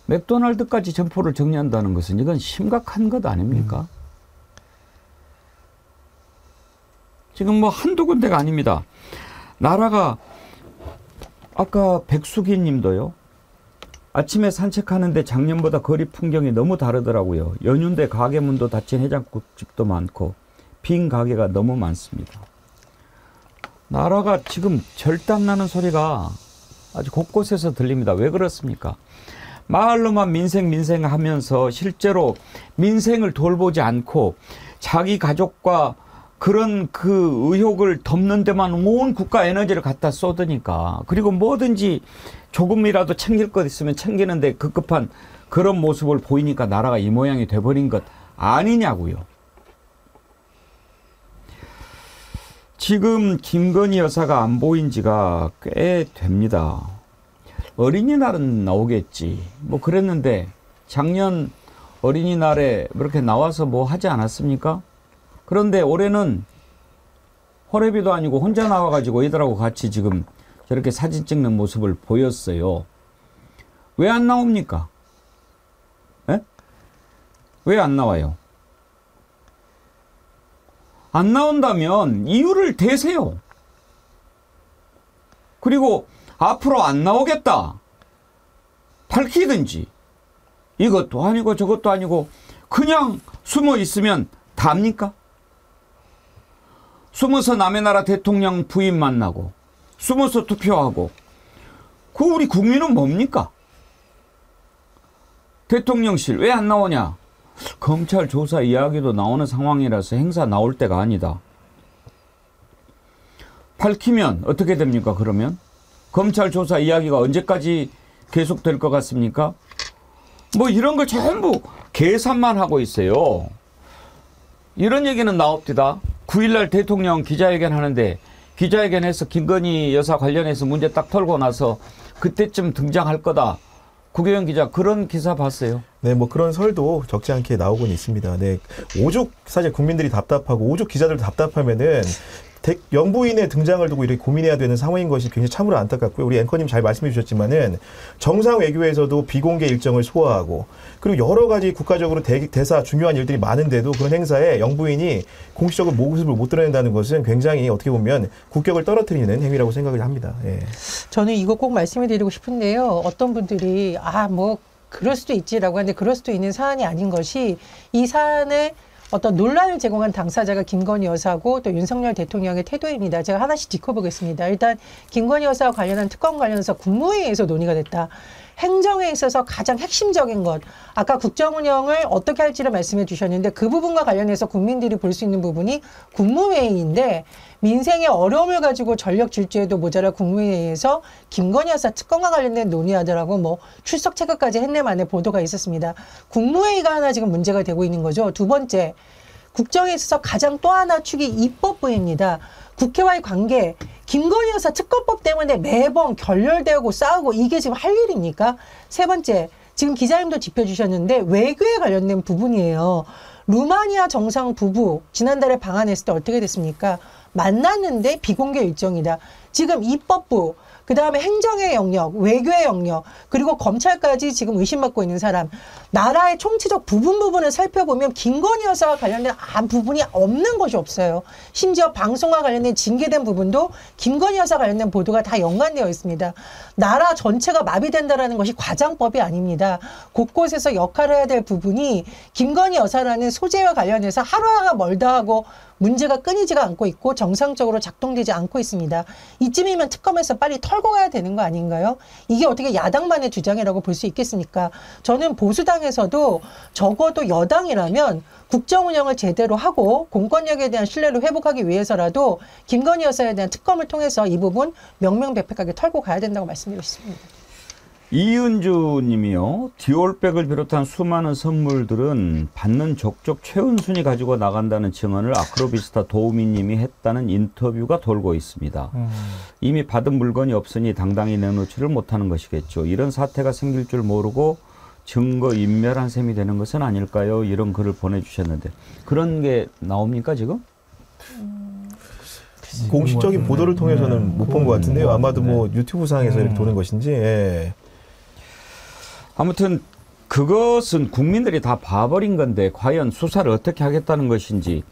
맥도날드까지 점포를 정리한다는 것은 이건 심각한 것 아닙니까? 지금 뭐 한두 군데가 아닙니다. 나라가 아까 백수기 님도요. 아침에 산책하는데 작년보다 거리 풍경이 너무 다르더라고요. 연휴인데 가게 문도 닫힌 해장국집도 많고 빈 가게가 너무 많습니다. 나라가 지금 절단나는 소리가 아주 곳곳에서 들립니다. 왜 그렇습니까? 말로만 민생 하면서 실제로 민생을 돌보지 않고 자기 가족과 그런 그 의혹을 덮는 데만 온 국가 에너지를 갖다 쏟으니까 그리고 뭐든지 조금이라도 챙길 것 있으면 챙기는데 급급한 그런 모습을 보이니까 나라가 이 모양이 돼버린 것 아니냐고요. 지금 김건희 여사가 안 보인 지가 꽤 됩니다. 어린이날은 나오겠지. 뭐 그랬는데 작년 어린이날에 그렇게 나와서 뭐 하지 않았습니까? 그런데 올해는 호래비도 아니고 혼자 나와가지고 애들하고 같이 지금 저렇게 사진 찍는 모습을 보였어요. 왜 안 나옵니까? 왜 안 나와요? 안 나온다면 이유를 대세요. 그리고 앞으로 안 나오겠다 밝히든지, 이것도 아니고 저것도 아니고 그냥 숨어 있으면 답니까? 숨어서 남의 나라 대통령 부인 만나고 숨어서 투표하고 그 우리 국민은 뭡니까? 대통령실 왜 안 나오냐? 검찰 조사 이야기도 나오는 상황이라서 행사 나올 때가 아니다. 밝히면 어떻게 됩니까? 그러면 검찰 조사 이야기가 언제까지 계속될 것 같습니까? 뭐 이런 걸 전부 계산만 하고 있어요. 이런 얘기는 나옵니다. 9일날 대통령 기자회견 하는데 기자회견에서 김건희 여사 관련해서 문제 딱 털고 나서 그때쯤 등장할 거다. 구교영 기자 그런 기사 봤어요. 네, 뭐 그런 설도 적지 않게 나오곤 있습니다. 네, 오죽 사실 국민들이 답답하고 오죽 기자들도 답답하면은 영부인의 등장을 두고 이렇게 고민해야 되는 상황인 것이 굉장히 참으로 안타깝고요. 우리 앵커님 잘 말씀해 주셨지만은 정상 외교에서도 비공개 일정을 소화하고 그리고 여러 가지 국가적으로 대사 중요한 일들이 많은데도 그런 행사에 영부인이 공식적으로 모습을 못 드러낸다는 것은 굉장히 어떻게 보면 국격을 떨어뜨리는 행위라고 생각을 합니다. 예. 저는 이거 꼭 말씀을 드리고 싶은데요. 어떤 분들이 뭐 그럴 수도 있지라고 하는데 그럴 수도 있는 사안이 아닌 것이 이 사안을 어떤 논란을 제공한 당사자가 김건희 여사고 또 윤석열 대통령의 태도입니다. 제가 하나씩 짚어보겠습니다. 일단 김건희 여사와 관련한 특검 관련해서 국무회의에서 논의가 됐다. 행정에 있어서 가장 핵심적인 것, 아까 국정 운영을 어떻게 할지를 말씀해 주셨는데 그 부분과 관련해서 국민들이 볼 수 있는 부분이 국무회의인데 민생의 어려움을 가지고 전력 질주에도 모자라 국무회의에서 김건희 여사 특검과 관련된 논의하더라고 뭐 출석 체크까지 했네 만에 보도가 있었습니다. 국무회의가 하나 지금 문제가 되고 있는 거죠. 두 번째, 국정에 있어서 가장 또 하나 축이 입법부입니다. 국회와의 관계, 김건희 여사 특검법 때문에 매번 결렬되고 싸우고 이게 지금 할 일입니까? 세 번째, 지금 기자님도 짚어주셨는데 외교에 관련된 부분이에요. 루마니아 정상 부부 지난달에 방한했을 때 어떻게 됐습니까? 만났는데 비공개 일정이다. 지금 입법부, 그 다음에 행정의 영역, 외교의 영역, 그리고 검찰까지 지금 의심받고 있는 사람. 나라의 총체적 부분을 살펴보면 김건희 여사와 관련된 부분이 없는 것이 없어요. 심지어 방송과 관련된 징계된 부분도 김건희 여사 관련된 보도가 다 연관되어 있습니다. 나라 전체가 마비된다는 것이 과장법이 아닙니다. 곳곳에서 역할을 해야 될 부분이 김건희 여사라는 소재와 관련해서 하루하루가 멀다 하고 문제가 끊이지가 않고 있고 정상적으로 작동되지 않고 있습니다. 이쯤이면 특검에서 빨리 털고 가야 되는 거 아닌가요? 이게 어떻게 야당만의 주장이라고 볼 수 있겠습니까? 저는 보수당에서도 적어도 여당이라면 국정 운영을 제대로 하고 공권력에 대한 신뢰를 회복하기 위해서라도 김건희 여사에 대한 특검을 통해서 이 부분 명명백백하게 털고 가야 된다고 말씀드리고 싶습니다. 이은주 님이요. 디올백을 비롯한 수많은 선물들은 받는 족족 최은순이 가지고 나간다는 증언을 아크로비스타 도우미 님이 했다는 인터뷰가 돌고 있습니다. 이미 받은 물건이 없으니 당당히 내놓지를 못하는 것이겠죠. 이런 사태가 생길 줄 모르고 증거 인멸한 셈이 되는 것은 아닐까요? 이런 글을 보내주셨는데 그런 게 나옵니까 지금? 공식적인 보도를 통해서는 못 본 것 같은데요. 아마도 뭐 유튜브 상에서 이렇게 도는 것인지. 예. 아무튼 그것은 국민들이 다 봐버린 건데 과연 수사를 어떻게 하겠다는 것인지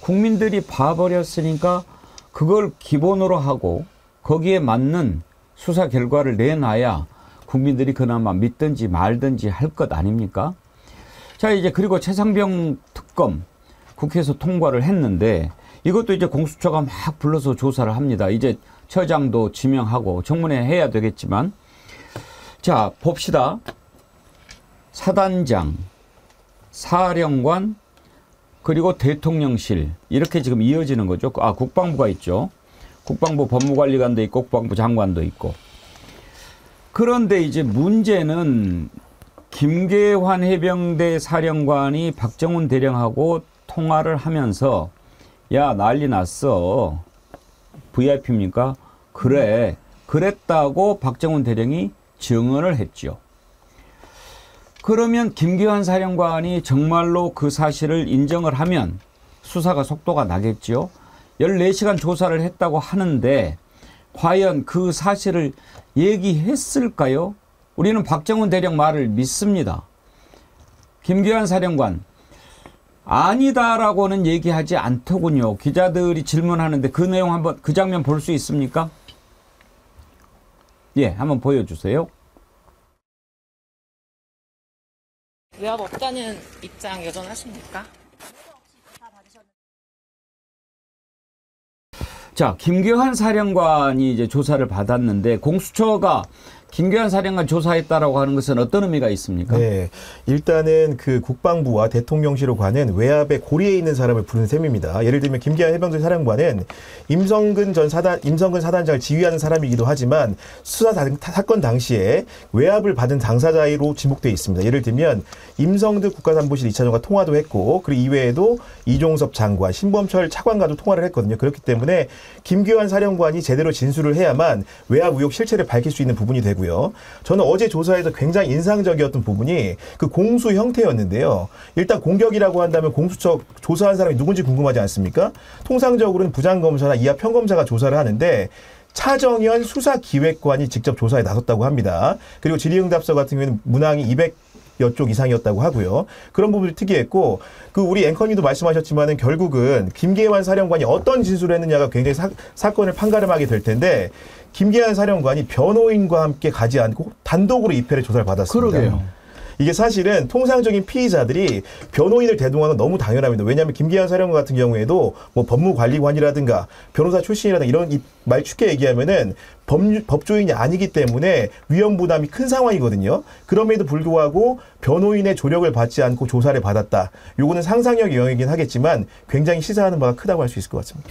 국민들이 봐버렸으니까 그걸 기본으로 하고 거기에 맞는 수사 결과를 내놔야 국민들이 그나마 믿든지 말든지 할 것 아닙니까? 자, 이제 그리고 최상병 특검 국회에서 통과를 했는데 이것도 이제 공수처가 막 불러서 조사를 합니다. 이제 처장도 지명하고 청문회 해야 되겠지만 자, 봅시다. 사단장, 사령관, 그리고 대통령실 이렇게 지금 이어지는 거죠. 국방부가 있죠. 국방부 법무관리관도 있고 국방부 장관도 있고. 그런데 이제 문제는 김계환 해병대 사령관이 박정훈 대령하고 통화를 하면서 야, 난리 났어. VIP입니까? 그래. 그랬다고 박정훈 대령이 증언을 했죠. 그러면 김기환 사령관이 정말로 그 사실을 인정을 하면 수사가 속도가 나겠죠. 14시간 조사를 했다고 하는데 과연 그 사실을 얘기했을까요? 우리는 박정훈 대령 말을 믿습니다. 김기환 사령관 아니다라고는 얘기하지 않더군요. 기자들이 질문하는데 그 내용 한번 그 장면 볼 수 있습니까? 예, 한번 보여주세요. 외압 없다는 입장 여전하십니까? 자, 김기환 사령관이 이제 조사를 받았는데 공수처가 김기환 사령관 조사했다라고 하는 것은 어떤 의미가 있습니까? 네, 일단은 그 국방부와 대통령실로 관은 외압의 고리에 있는 사람을 부르는 셈입니다. 예를 들면 김기환 해병대 사령관은 임성근 사단장을 지휘하는 사람이기도 하지만 수사 사건 당시에 외압을 받은 당사자로 지목되어 있습니다. 예를 들면 임성득 국가산보실 2차장과 통화도 했고, 그리고 이외에도 이종섭 장관, 신범철 차관과도 통화를 했거든요. 그렇기 때문에 김기환 사령관이 제대로 진술을 해야만 외압 의혹 실체를 밝힐 수 있는 부분이 되고, 저는 어제 조사에서 굉장히 인상적이었던 부분이 그 공수 형태였는데요. 일단 공격이라고 한다면 공수처 조사한 사람이 누군지 궁금하지 않습니까? 통상적으로는 부장검사나 이하 평검사가 조사를 하는데 차정현 수사기획관이 직접 조사에 나섰다고 합니다. 그리고 질의응답서 같은 경우에는 문항이 200여 쪽 이상이었다고 하고요. 그런 부분이 특이했고, 그 우리 앵커님도 말씀하셨지만은 결국은 김기환 사령관이 어떤 진술을 했느냐가 굉장히 사건을 판가름하게 될 텐데, 김기환 사령관이 변호인과 함께 가지 않고 단독으로 입회를 조사를 받았습니다. 그러게요. 이게 사실은 통상적인 피의자들이 변호인을 대동하는 건 너무 당연합니다. 왜냐하면 김기환 사령관 같은 경우에도 뭐 법무관리관이라든가 변호사 출신이라든가 이런 말 쉽게 얘기하면은 법조인이 아니기 때문에 위험 부담이 큰 상황이거든요. 그럼에도 불구하고 변호인의 조력을 받지 않고 조사를 받았다. 요거는 상상력 영역이긴 하겠지만 굉장히 시사하는 바가 크다고 할 수 있을 것 같습니다.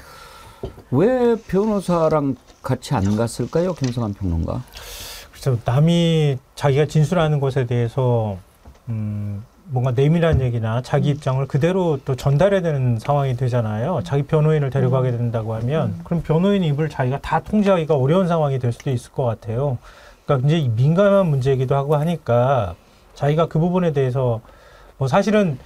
왜 변호사랑 같이 안 갔을까요? 김성환 평론가. 그래서 남이 자기가 진술하는 것에 대해서 뭔가 내밀한 얘기나 자기 입장을 그대로 또 전달해야 되는 상황이 되잖아요. 자기 변호인을 데려가게 된다고 하면 그럼 변호인 입을 자기가 다 통제하기가 어려운 상황이 될 수도 있을 것 같아요. 그러니까 이제 민감한 문제이기도 하고 하니까 자기가 그 부분에 대해서 뭐 사실은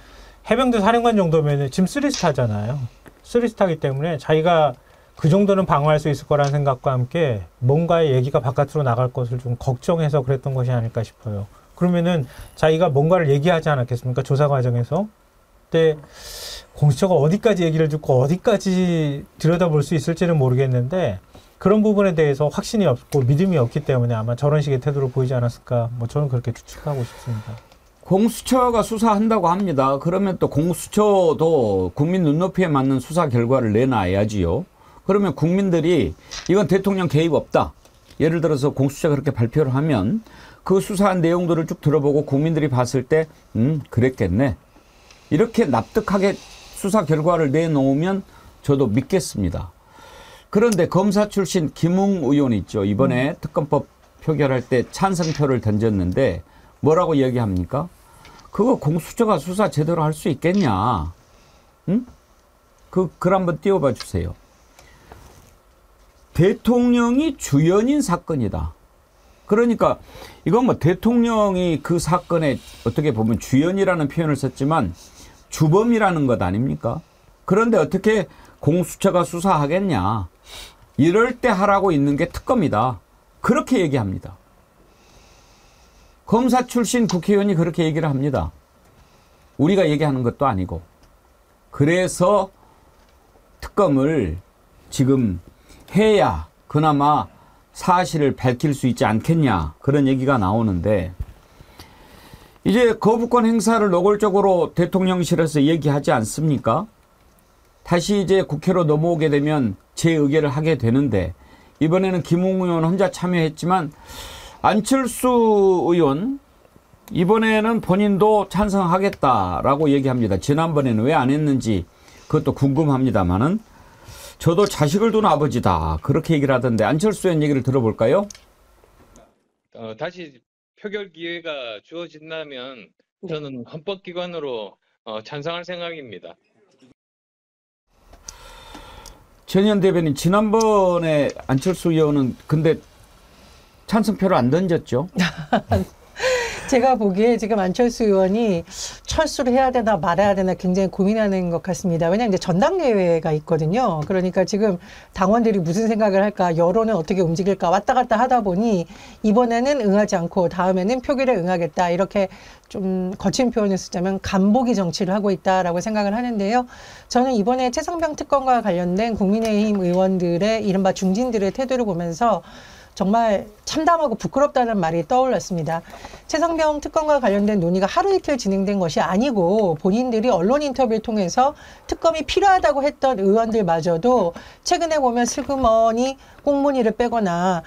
해병대 사령관 정도면 지금 3스타잖아요. 3스타이기 때문에 자기가 그 정도는 방어할 수 있을 거라는 생각과 함께 뭔가의 얘기가 바깥으로 나갈 것을 좀 걱정해서 그랬던 것이 아닐까 싶어요. 그러면은 자기가 뭔가를 얘기하지 않았겠습니까? 조사 과정에서. 그때 공수처가 어디까지 얘기를 듣고 어디까지 들여다볼 수 있을지는 모르겠는데 그런 부분에 대해서 확신이 없고 믿음이 없기 때문에 아마 저런 식의 태도를 보이지 않았을까. 뭐 저는 그렇게 추측하고 싶습니다. 공수처가 수사한다고 합니다. 그러면 또 공수처도 국민 눈높이에 맞는 수사 결과를 내놔야지요. 그러면 국민들이 이건 대통령 개입 없다. 예를 들어서 공수처가 그렇게 발표를 하면 그 수사한 내용들을 쭉 들어보고 국민들이 봤을 때 그랬겠네. 이렇게 납득하게 수사 결과를 내놓으면 저도 믿겠습니다. 그런데 검사 출신 김웅 의원 있죠. 이번에 특검법 표결할 때 찬성표를 던졌는데 뭐라고 얘기합니까? 그거 공수처가 수사 제대로 할 수 있겠냐? 응? 글 한번 띄워봐 주세요. 대통령이 주연인 사건이다. 그러니까 이건 뭐 대통령이 그 사건에 어떻게 보면 주연이라는 표현을 썼지만 주범이라는 것 아닙니까? 그런데 어떻게 공수처가 수사하겠냐? 이럴 때 하라고 있는 게 특검이다. 그렇게 얘기합니다. 검사 출신 국회의원이 그렇게 얘기를 합니다. 우리가 얘기하는 것도 아니고. 그래서 특검을 지금 해야 그나마 사실을 밝힐 수 있지 않겠냐 그런 얘기가 나오는데 이제 거부권 행사를 노골적으로 대통령실에서 얘기하지 않습니까? 다시 이제 국회로 넘어오게 되면 재의결을 하게 되는데 이번에는 김웅 의원 혼자 참여했지만 안철수 의원 이번에는 본인도 찬성하겠다라고 얘기합니다. 지난번에는 왜 안 했는지 그것도 궁금합니다만은 저도 자식을 둔 아버지다. 그렇게 얘기를 하던데 안철수 의원 얘기를 들어볼까요? 다시 표결 기회가 주어진다면 저는 헌법기관으로 찬성할 생각입니다. 전현 대변인 지난번에 안철수 의원은 근데 찬성표를 안 던졌죠? 제가 보기에 지금 안철수 의원이 철수를 해야 되나 말아야 되나 굉장히 고민하는 것 같습니다. 왜냐하면 이제 전당대회가 있거든요. 그러니까 지금 당원들이 무슨 생각을 할까, 여론은 어떻게 움직일까 왔다 갔다 하다 보니 이번에는 응하지 않고 다음에는 표결에 응하겠다, 이렇게 좀 거친 표현을 쓰자면 간보기 정치를 하고 있다라고 생각을 하는데요. 저는 이번에 최상병 특검과 관련된 국민의힘 의원들의 이른바 중진들의 태도를 보면서 정말 참담하고 부끄럽다는 말이 떠올랐습니다. 최상병 특검과 관련된 논의가 하루 이틀 진행된 것이 아니고 본인들이 언론 인터뷰를 통해서 특검이 필요하다고 했던 의원들마저도 최근에 보면 슬그머니 꽁무니를 빼거나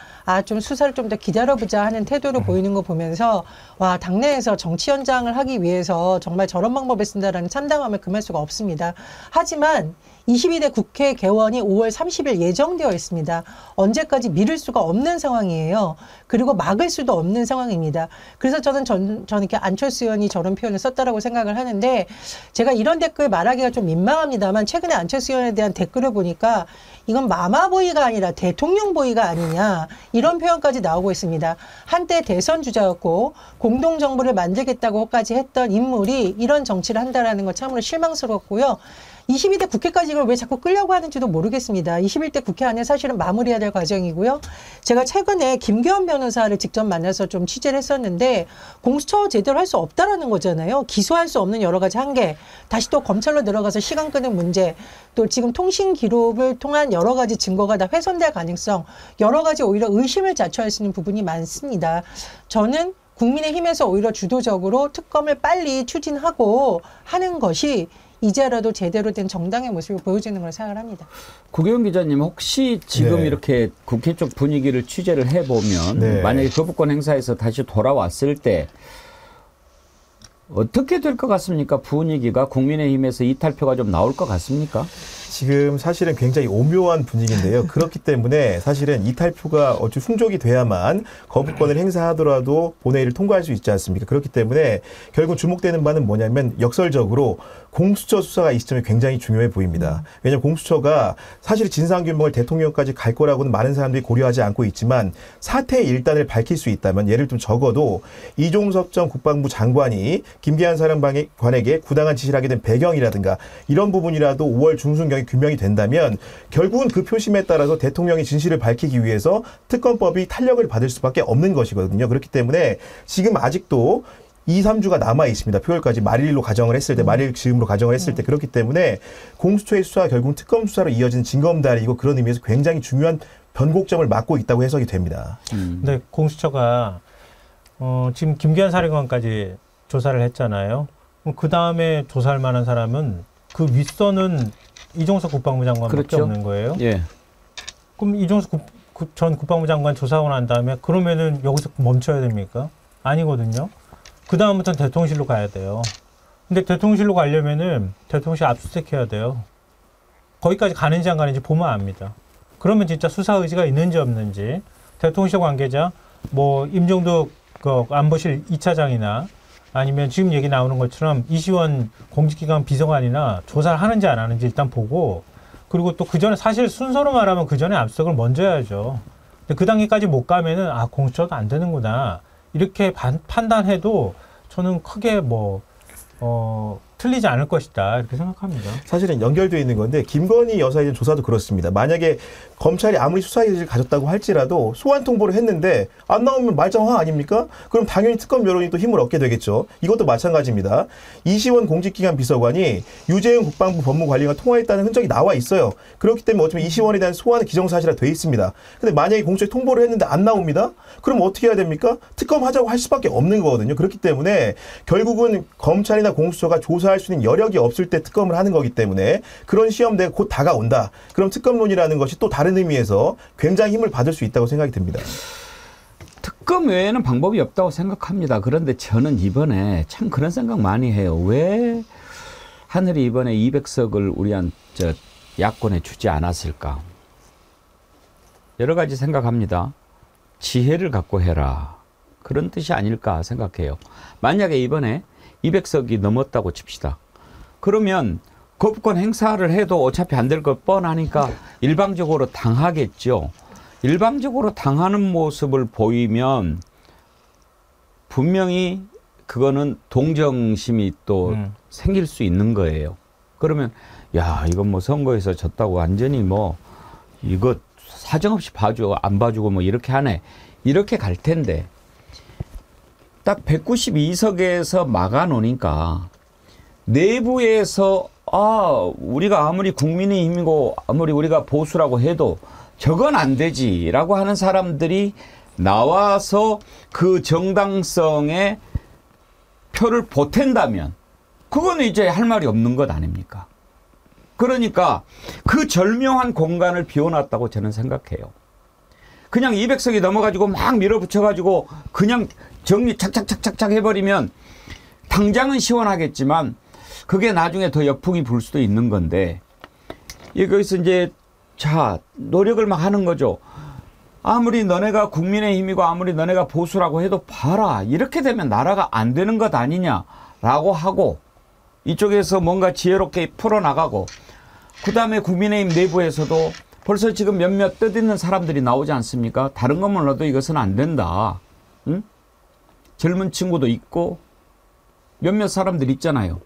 좀 수사를 좀 더 기다려보자 하는 태도를 보이는 거 보면서 와, 당내에서 정치 연장을 하기 위해서 정말 저런 방법을 쓴다라는 참담함을 금할 수가 없습니다. 하지만 22대 국회 개원이 5월 30일 예정되어 있습니다. 언제까지 미룰 수가 없는 상황이에요. 그리고 막을 수도 없는 상황입니다. 그래서 저는 이렇게 안철수 의원이 저런 표현을 썼다라고 생각을 하는데, 제가 이런 댓글 말하기가 좀 민망합니다만 최근에 안철수 의원에 대한 댓글을 보니까 이건 마마보이가 아니라 대통령보이가 아니냐, 이런 표현까지 나오고 있습니다. 한때 대선 주자였고 공동정부를 만들겠다고까지 했던 인물이 이런 정치를 한다라는 건 참으로 실망스럽고요. 22대 국회까지 이걸 왜 자꾸 끌려고 하는지도 모르겠습니다. 21대 국회 안에 사실은 마무리해야 될 과정이고요. 제가 최근에 김기현 변호사를 직접 만나서 좀 취재를 했었는데, 공수처 제대로 할 수 없다라는 거잖아요. 기소할 수 없는 여러 가지 한계, 다시 또 검찰로 들어가서 시간 끄는 문제, 또 지금 통신 기록을 통한 여러 가지 증거가 다 훼손될 가능성, 여러 가지 오히려 의심을 자초할 수 있는 부분이 많습니다. 저는 국민의힘에서 오히려 주도적으로 특검을 빨리 추진하고 하는 것이 이제라도 제대로 된 정당의 모습을 보여주는 걸 생각을 합니다. 구경 기자님, 혹시 지금 네. 이렇게 국회 쪽 분위기를 취재를 해보면 네. 만약에 거부권 행사에서 다시 돌아왔을 때 어떻게 될 것 같습니까? 분위기가 국민의힘에서 이탈표가 좀 나올 것 같습니까? 지금 사실은 굉장히 오묘한 분위기인데요. 그렇기 때문에 사실은 이탈표가 어찌 충족이 돼야만 거부권을 행사하더라도 본회의를 통과할 수 있지 않습니까? 그렇기 때문에 결국 주목되는 바는 뭐냐면 역설적으로 공수처 수사가 이 시점에 굉장히 중요해 보입니다. 왜냐하면 공수처가 사실 진상규명을 대통령까지 갈 거라고는 많은 사람들이 고려하지 않고 있지만 사태의 일단을 밝힐 수 있다면, 예를 들면 적어도 이종석 전 국방부 장관이 김기한 사령관에게 부당한 지시를 하게 된 배경이라든가 이런 부분이라도 5월 중순경에 규명이 된다면 결국은 그 표심에 따라서 대통령이 진실을 밝히기 위해서 특검법이 탄력을 받을 수밖에 없는 것이거든요. 그렇기 때문에 지금 아직도 2, 3주가 남아 있습니다. 표결까지 말일로 가정을 했을 때, 말일 즈음으로 가정을 했을 때, 그렇기 때문에 공수처의 수사가 결국은 특검 수사로 이어진 징검다리이고 그런 의미에서 굉장히 중요한 변곡점을 맞고 있다고 해석이 됩니다. 근데 공수처가 지금 김기한 사령관까지 조사를 했잖아요. 그 다음에 조사할 만한 사람은 그 윗선은 이종석 국방부 장관밖에 그렇죠. 없는 거예요. 예. 그럼 이종석 전 국방부 장관 조사하고 난 다음에 그러면은 여기서 멈춰야 됩니까? 아니거든요. 그 다음부터는 대통령실로 가야 돼요. 근데 대통령실로 가려면은 대통령실 압수수색해야 돼요. 거기까지 가는지 안 가는지 보면 압니다. 그러면 진짜 수사 의지가 있는지 없는지, 대통령실 관계자, 뭐 임종덕 그 안보실 2차장이나 아니면 지금 얘기 나오는 것처럼 이시원 공직기관 비서관이나 조사를 하는지 안 하는지 일단 보고, 그리고 또 그 전에 사실 순서로 말하면 그 전에 압수수색을 먼저 해야죠. 근데 그 단계까지 못 가면은 공수처도 안 되는구나 이렇게 판단해도 저는 크게 틀리지 않을 것이다 이렇게 생각합니다. 사실은 연결되어 있는 건데 김건희 여사에 대한 조사도 그렇습니다. 만약에 검찰이 아무리 수사 의지를 가졌다고 할지라도 소환 통보를 했는데 안 나오면 말짱화 아닙니까? 그럼 당연히 특검 여론이 또 힘을 얻게 되겠죠. 이것도 마찬가지입니다. 이시원 공직기관 비서관이 유재용 국방부 법무관리와 통화했다는 흔적이 나와 있어요. 그렇기 때문에 어쩌면 이시원에 대한 소환은 기정사실화 돼 있습니다. 근데 만약에 공수처에 통보를 했는데 안 나옵니다? 그럼 어떻게 해야 됩니까? 특검하자고 할 수밖에 없는 거거든요. 그렇기 때문에 결국은 검찰이나 공수처가 조사할 수 있는 여력이 없을 때 특검을 하는 거기 때문에 그런 시험대가 곧 다가온다. 그럼 특검론이라는 것이 또 다른 의미에서 굉장히 힘을 받을 수 있다고 생각이 듭니다. 특검 외에는 방법이 없다고 생각합니다. 그런데 저는 이번에 참 그런 생각 많이 해요. 왜 하늘이 이번에 200석을 야권에 주지 않았을까? 여러 가지 생각합니다. 지혜를 갖고 해라. 그런 뜻이 아닐까 생각해요. 만약에 이번에 200석이 넘었다고 칩시다. 그러면 거부권 행사를 해도 어차피 안 될 것 뻔하니까 일방적으로 당하겠죠. 일방적으로 당하는 모습을 보이면 분명히 그거는 동정심이 또 생길 수 있는 거예요. 그러면 야, 이건 뭐 선거에서 졌다고 완전히 뭐 이거 사정없이 봐주고 안 봐주고 뭐 이렇게 하네. 이렇게 갈 텐데 딱 192석에서 막아놓으니까 내부에서 우리가 아무리 국민의힘이고 아무리 우리가 보수라고 해도 저건 안 되지라고 하는 사람들이 나와서 그 정당성에 표를 보탠다면 그거는 이제 할 말이 없는 것 아닙니까? 그러니까 그 절묘한 공간을 비워놨다고 저는 생각해요. 그냥 200석이 넘어가지고 막 밀어붙여가지고 그냥 정리 착착착착착 해버리면 당장은 시원하겠지만 그게 나중에 더 역풍이 불 수도 있는 건데 여기서 이제 자 노력을 막 하는 거죠. 아무리 너네가 국민의힘이고 아무리 너네가 보수라고 해도 봐라. 이렇게 되면 나라가 안 되는 것 아니냐라고 하고 이쪽에서 뭔가 지혜롭게 풀어나가고 그다음에 국민의힘 내부에서도 벌써 지금 몇몇 뜻있는 사람들이 나오지 않습니까? 다른 건 몰라도 이것은 안 된다. 응? 젊은 친구도 있고 몇몇 사람들 있잖아요.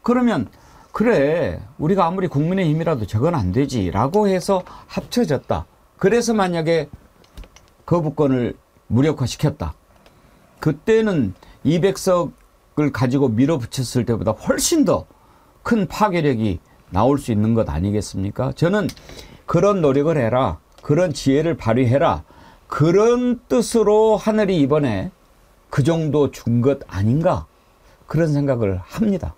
그러면 그래 우리가 아무리 국민의힘이라도 저건 안 되지라고 해서 합쳐졌다. 그래서 만약에 거부권을 무력화시켰다. 그때는 200석을 가지고 밀어붙였을 때보다 훨씬 더 큰 파괴력이 나올 수 있는 것 아니겠습니까? 저는 그런 노력을 해라. 그런 지혜를 발휘해라. 그런 뜻으로 하늘이 이번에 그 정도 준 것 아닌가 그런 생각을 합니다.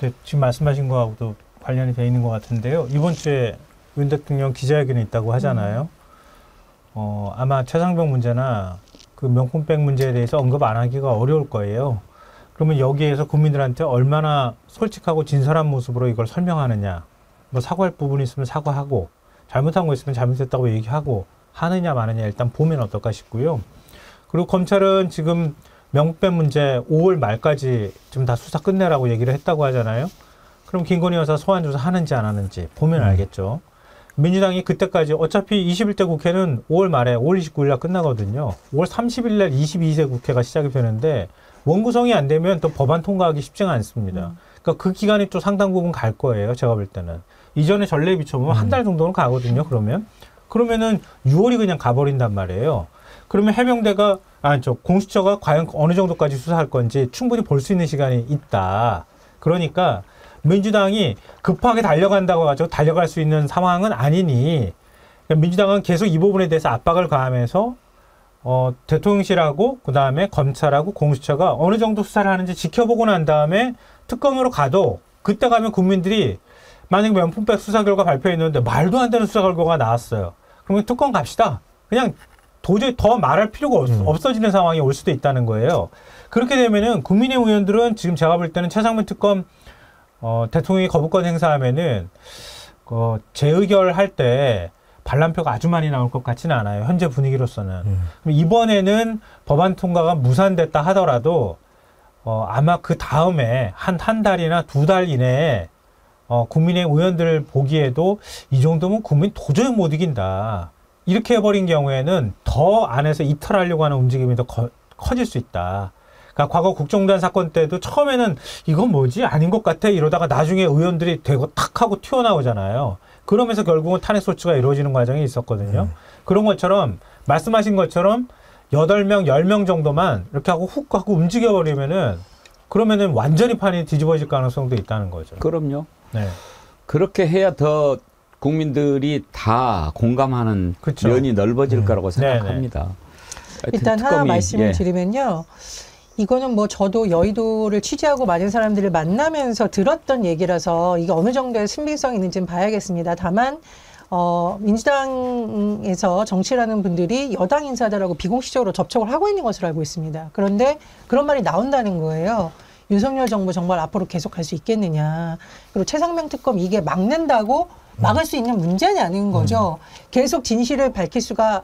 네, 지금 말씀하신 거하고도 관련이 돼 있는 것 같은데요. 이번 주에 윤 대통령 기자회견이 있다고 하잖아요. 아마 최상병 문제나 그 명품백 문제에 대해서 언급 안 하기가 어려울 거예요. 그러면 여기에서 국민들한테 얼마나 솔직하고 진솔한 모습으로 이걸 설명하느냐. 뭐 사과할 부분이 있으면 사과하고 잘못한 거 있으면 잘못했다고 얘기하고 하느냐 마느냐 일단 보면 어떨까 싶고요. 그리고 검찰은 지금 명품백 문제 5월 말까지 좀 다 수사 끝내라고 얘기를 했다고 하잖아요. 그럼 김건희 여사 소환 조사 하는지 안 하는지 보면 알겠죠. 민주당이 그때까지 어차피 21대 국회는 5월 말에 5월 29일 날 끝나거든요. 5월 30일 날 22세 국회가 시작이 되는데 원구성이 안 되면 또 법안 통과하기 쉽지가 않습니다. 그러니까 그 기간이 또 상당 부분 갈 거예요. 제가 볼 때는. 이전에 전례에 비춰보면 한 달 정도는 가거든요. 그러면은 6월이 그냥 가버린단 말이에요. 그러면 해병대가 공수처가 과연 어느 정도까지 수사할 건지 충분히 볼 수 있는 시간이 있다. 그러니까 민주당이 급하게 달려간다고 가지고 달려갈 수 있는 상황은 아니니 그러니까 민주당은 계속 이 부분에 대해서 압박을 가하면서 대통령실하고 그다음에 검찰하고 공수처가 어느 정도 수사를 하는지 지켜보고 난 다음에 특검으로 가도 그때 가면 국민들이 만약에 명품백 수사 결과 발표했는데 말도 안 되는 수사 결과가 나왔어요. 그러면 특검 갑시다. 그냥 도저히 더 말할 필요가 없어지는 상황이 올 수도 있다는 거예요. 그렇게 되면은 국민의힘 의원들은 지금 제가 볼 때는 최상문 특검 대통령이 거부권 행사하면은 재의결할 때 반란표가 아주 많이 나올 것 같지는 않아요. 현재 분위기로서는. 그럼 이번에는 법안 통과가 무산됐다 하더라도 아마 그 다음에 한 달이나 2달 이내에 국민의 의원들 보기에도 이 정도면 국민 도저히 못 이긴다. 이렇게 해버린 경우에는 더 안에서 이탈하려고 하는 움직임이 더 커질 수 있다. 그러니까 과거 국정농단 사건 때도 처음에는 이건 뭐지? 아닌 것 같아. 이러다가 나중에 의원들이 되고 탁 하고 튀어나오잖아요. 그러면서 결국은 탄핵 소추가 이루어지는 과정이 있었거든요. 그런 것처럼 말씀하신 것처럼 8명, 10명 정도만 이렇게 하고 훅 하고 움직여버리면은 그러면은 완전히 판이 뒤집어질 가능성도 있다는 거죠. 그럼요. 네. 그렇게 해야 더 국민들이 다 공감하는 그쵸. 면이 넓어질 거라고 생각합니다. 일단 하나 말씀을 드리면요. 이거는 뭐 저도 여의도를 취재하고 많은 사람들을 만나면서 들었던 얘기라서 이게 어느 정도의 신빙성이 있는지는 봐야겠습니다. 다만 민주당에서 정치라는 분들이 여당 인사들하고 비공식적으로 접촉을 하고 있는 것으로 알고 있습니다. 그런데 그런 말이 나온다는 거예요. 윤석열 정부 정말 앞으로 계속할 수 있겠느냐. 그리고 최상병 특검 이게 막는다고 막을 수 있는 문제냐는 거죠. 계속 진실을 밝힐 수가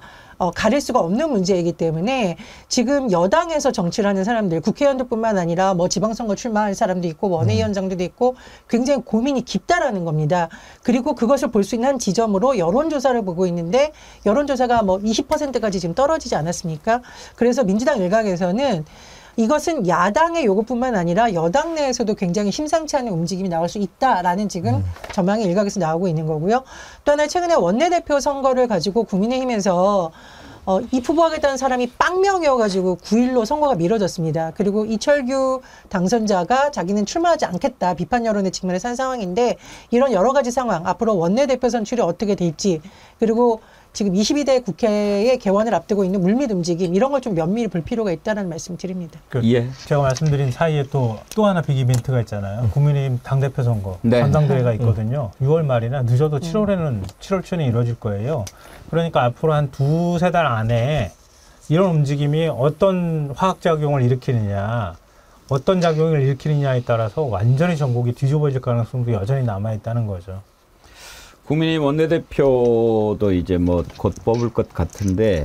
가릴 수가 없는 문제이기 때문에 지금 여당에서 정치를 하는 사람들, 국회의원들뿐만 아니라 뭐 지방선거 출마할 사람도 있고 원외위원장들도 있고 굉장히 고민이 깊다라는 겁니다. 그리고 그것을 볼 수 있는 한 지점으로 여론조사를 보고 있는데 여론조사가 뭐 20%까지 지금 떨어지지 않았습니까? 그래서 민주당 일각에서는 이것은 야당의 요구뿐만 아니라 여당 내에서도 굉장히 심상치 않은 움직임이 나올 수 있다라는 지금 전망이 일각에서 나오고 있는 거고요. 또 하나 최근에 원내대표 선거를 가지고 국민의힘에서 입후보하겠다는 사람이 빵명이어가지고 9일로 선거가 미뤄졌습니다. 그리고 이철규 당선자가 자기는 출마하지 않겠다 비판 여론에 직면해서 한 상황인데 이런 여러 가지 상황, 앞으로 원내대표 선출이 어떻게 될지 그리고 지금 22대 국회의 개원을 앞두고 있는 물밑 움직임 이런 걸 좀 면밀히 볼 필요가 있다는 말씀 드립니다. 예. 제가 말씀드린 사이에 또 하나 빅 이벤트가 있잖아요. 국민의힘 당대표 선거 네. 전당대회가 있거든요. 6월 말이나 늦어도 7월 초에 이루어질 거예요. 그러니까 앞으로 한 2-3달 안에 이런 움직임이 어떤 화학작용을 일으키느냐 어떤 작용을 일으키느냐에 따라서 완전히 전국이 뒤집어질 가능성도 여전히 남아있다는 거죠. 국민의힘 원내대표도 이제 뭐 곧 뽑을 것 같은데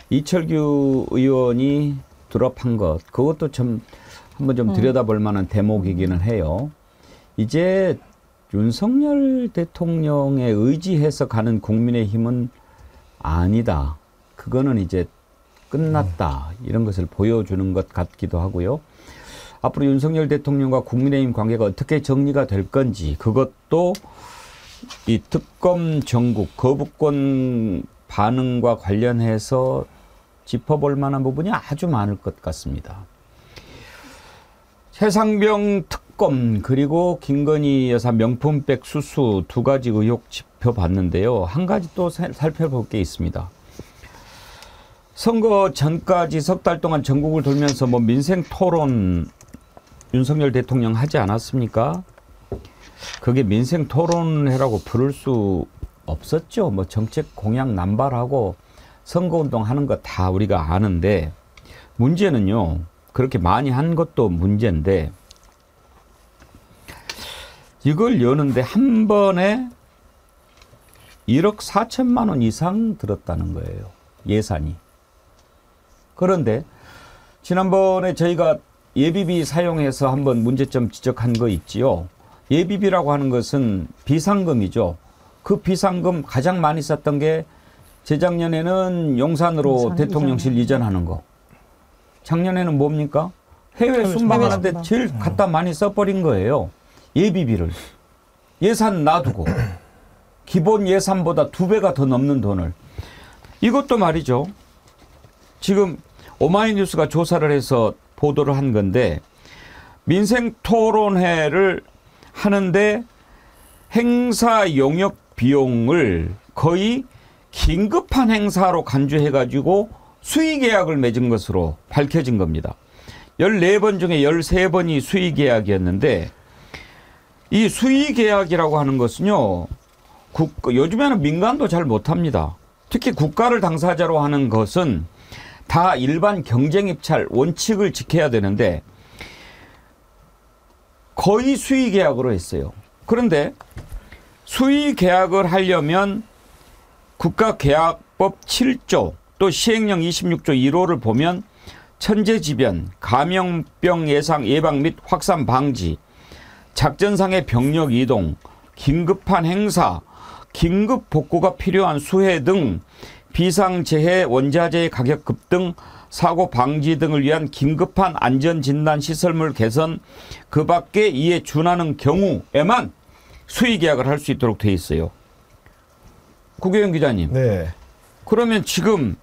이철규 의원이 드롭한 것 그것도 좀 한번 좀 들여다볼 만한 대목이기는 해요. 이제 윤석열 대통령에 의지해서 가는 국민의힘은 아니다. 그거는 이제 끝났다. 이런 것을 보여주는 것 같기도 하고요. 앞으로 윤석열 대통령과 국민의힘 관계가 어떻게 정리가 될 건지 그것도 이 특검 정국 거부권 반응과 관련해서 짚어볼 만한 부분이 아주 많을 것 같습니다. 최상병 특검 그리고 김건희 여사 명품백 수수 두 가지 의혹 짚어봤는데요. 한 가지 또 살펴볼 게 있습니다. 선거 전까지 석 달 동안 전국을 돌면서 뭐 민생 토론 윤석열 대통령 하지 않았습니까? 그게 민생 토론회라고 부를 수 없었죠. 뭐 정책 공약 남발하고 선거운동 하는 거 다 우리가 아는데 문제는요. 그렇게 많이 한 것도 문제인데 이걸 여는데 한 번에 1억 4천만 원 이상 들었다는 거예요. 예산이. 그런데 지난번에 저희가 예비비 사용해서 한번 문제점 지적한 거 있지요. 예비비라고 하는 것은 비상금이죠. 그 비상금 가장 많이 썼던 게 재작년에는 용산으로 대통령실 이전하는 거. 작년에는 뭡니까? 해외 순방하는데 제일 갖다 많이 써버린 거예요. 예비비를. 예산 놔두고. 기본 예산보다 2배가 더 넘는 돈을. 이것도 말이죠. 지금 오마이뉴스가 조사를 해서 보도를 한 건데 민생 토론회를 하는데 행사 용역 비용을 거의 긴급한 행사로 간주해가지고 수의계약을 맺은 것으로 밝혀진 겁니다. 14번 중에 13번이 수의계약이었는데 이 수의계약이라고 하는 것은요. 요즘에는 민간도 잘 못합니다. 특히 국가를 당사자로 하는 것은 다 일반 경쟁입찰 원칙을 지켜야 되는데 거의 수의계약으로 했어요. 그런데 수의계약을 하려면 국가계약법 7조 또 시행령 26조 1호를 보면 천재지변, 감염병 예방 및 확산 방지, 작전상의 병력 이동, 긴급한 행사, 긴급 복구가 필요한 수해 등 비상재해 원자재 가격 급등, 사고 방지 등을 위한 긴급한 안전진단 시설물 개선, 그 밖에 이에 준하는 경우에만 수의계약을 할 수 있도록 돼 있어요. 국회의원 기자님. 네. 그러면 지금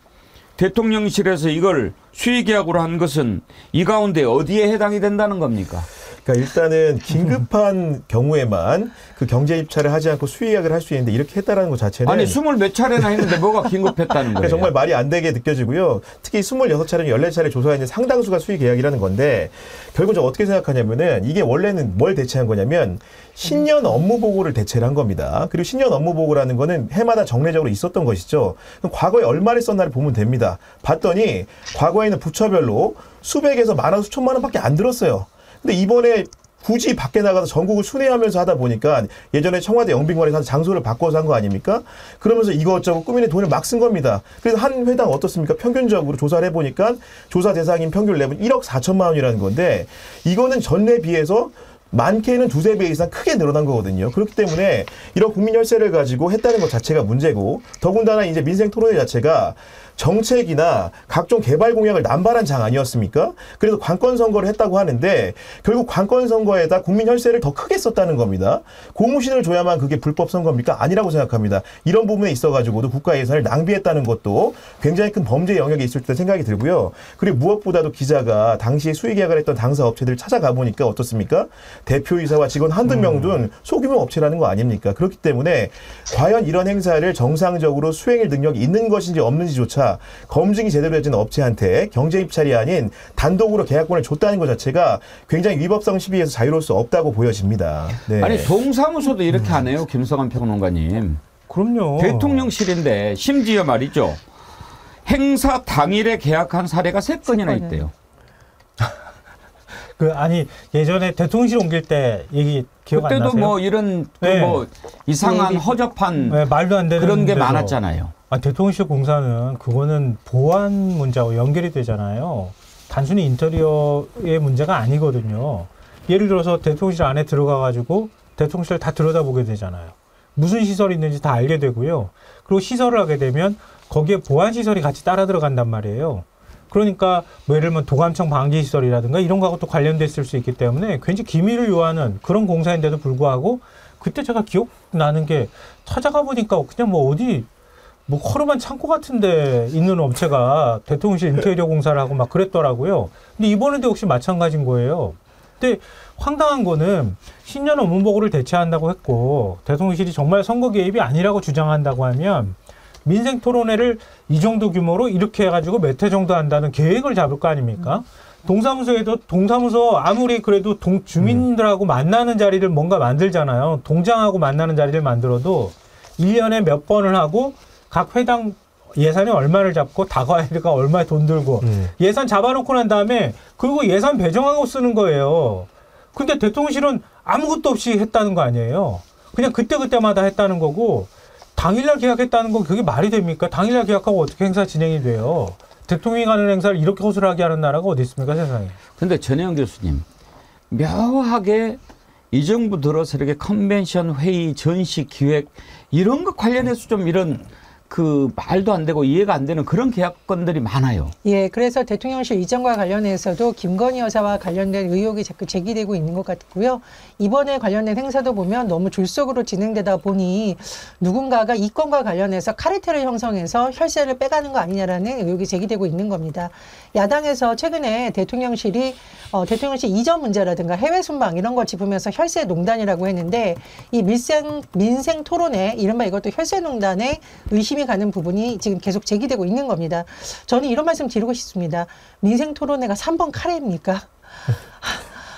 대통령실에서 이걸 수의계약으로 한 것은 이 가운데 어디에 해당이 된다는 겁니까? 그러니까 일단은 긴급한 경우에만 그 경제 입찰을 하지 않고 수의계약을 할 수 있는데 이렇게 했다라는 것 자체는 아니 20몇 차례나 했는데 뭐가 긴급했다는 거예요? 정말 말이 안 되게 느껴지고요. 특히 26차례, 14차례 조사했는데 상당수가 수의계약이라는 건데 결국 저 어떻게 생각하냐면은 이게 원래는 뭘 대체한 거냐면 신년 업무 보고를 대체를 한 겁니다. 그리고 신년 업무 보고라는 거는 해마다 정례적으로 있었던 것이죠. 그럼 과거에 얼마를 썼나를 보면 됩니다. 봤더니 과거에는 부처별로 수백에서 많아서 수천만 원밖에 안 들었어요. 근데 이번에 굳이 밖에 나가서 전국을 순회하면서 하다 보니까 예전에 청와대 영빈관에서 장소를 바꿔서 한 거 아닙니까? 그러면서 이것저것 꾸미는 돈을 막 쓴 겁니다. 그래서 한 회당 어떻습니까? 평균적으로 조사를 해보니까 조사 대상인 평균 랩은 1억 4천만 원이라는 건데 이거는 전에 비해서 많게는 2~3배 이상 크게 늘어난 거거든요. 그렇기 때문에 이런 국민 혈세를 가지고 했다는 것 자체가 문제고 더군다나 이제 민생 토론회 자체가 정책이나 각종 개발 공약을 남발한 장 아니었습니까? 그래서 관권 선거를 했다고 하는데 결국 관권 선거에다 국민 혈세를 더 크게 썼다는 겁니다. 고무신을 줘야만 그게 불법 선거입니까? 아니라고 생각합니다. 이런 부분에 있어가지고도 국가 예산을 낭비했다는 것도 굉장히 큰 범죄 영역에 있을 때 생각이 들고요. 그리고 무엇보다도 기자가 당시에 수의 계약을 했던 당사 업체들을 찾아가 보니까 어떻습니까? 대표이사와 직원 한두 명 둔 소규모 업체라는 거 아닙니까? 그렇기 때문에 과연 이런 행사를 정상적으로 수행할 능력이 있는 것인지 없는지조차 검증이 제대로 되는 업체한테 경제 입찰이 아닌 단독으로 계약권을 줬다는 것 자체가 굉장히 위법성 시비에서 자유로울 수 없다고 보여집니다. 네. 아니 동사무소도 이렇게 하네요. 김성환 평론가님. 그럼요. 대통령실인데 심지어 말이죠. 행사 당일에 계약한 사례가 3건이나 있대요. 아니 예전에 대통령실 옮길 때 얘기 기억 안 나세요? 그때도 뭐 이런 네. 뭐 이상한 허접한 네, 말도 안 되는 그런 게 데서. 많았잖아요. 대통령실 공사는 그거는 보안 문제하고 연결이 되잖아요. 단순히 인테리어의 문제가 아니거든요. 예를 들어서 대통령실 안에 들어가가지고 대통령실 다 들여다보게 되잖아요. 무슨 시설이 있는지 다 알게 되고요. 그리고 시설을 하게 되면 거기에 보안 시설이 같이 따라 들어간단 말이에요. 그러니까 뭐 예를 들면 도감청 방지 시설이라든가 이런 거하고 또 관련됐을 수 있기 때문에 굉장히 기밀을 요하는 그런 공사인데도 불구하고 그때 제가 기억나는 게 찾아가 보니까 그냥 뭐 어디 뭐 허름한 창고 같은 데 있는 업체가 대통령실 인테리어 공사를 하고 막 그랬더라고요. 근데 이번에도 역시 마찬가지인 거예요. 근데 황당한 거는 신년 업무보고를 대체한다고 했고 대통령실이 정말 선거 개입이 아니라고 주장한다고 하면 민생 토론회를 이 정도 규모로 이렇게 해가지고 몇 회 정도 한다는 계획을 잡을 거 아닙니까? 동사무소에도 동사무소 아무리 그래도 주민들하고 만나는 자리를 뭔가 만들잖아요. 동장하고 만나는 자리를 만들어도 1년에 몇 번을 하고 각 회당 예산에 얼마를 잡고 다과회가 얼마에 돈 들고 예산 잡아놓고 난 다음에 그리고 예산 배정하고 쓰는 거예요. 근데 대통령실은 아무것도 없이 했다는 거 아니에요. 그냥 그때그때마다 했다는 거고 당일날 계약했다는 건 그게 말이 됩니까? 당일날 계약하고 어떻게 행사 진행이 돼요? 대통령이 가는 행사를 이렇게 허술하게 하는 나라가 어디 있습니까, 세상에? 근데 전혜영 교수님, 묘하게 이 정부 들어서 이렇게 컨벤션 회의, 전시 기획 이런 것 관련해서 좀 이런 그 말도 안 되고 이해가 안 되는 그런 계약건들이 많아요. 예, 그래서 대통령실 이전과 관련해서도 김건희 여사와 관련된 의혹이 자꾸 제기되고 있는 것 같고요. 이번에 관련된 행사도 보면 너무 줄속으로 진행되다 보니 누군가가 이 건과 관련해서 카르텔을 형성해서 혈세를 빼가는 거 아니냐라는 의혹이 제기되고 있는 겁니다. 야당에서 최근에 대통령실이 대통령실 이전 문제라든가 해외 순방 이런 걸 짚으면서 혈세농단이라고 했는데 이 민생 토론회 이른바 이것도 혈세농단에 의심이 가는 부분이 지금 계속 제기되고 있는 겁니다. 저는 이런 말씀 드리고 싶습니다. 민생 토론회가 3번 카레입니까?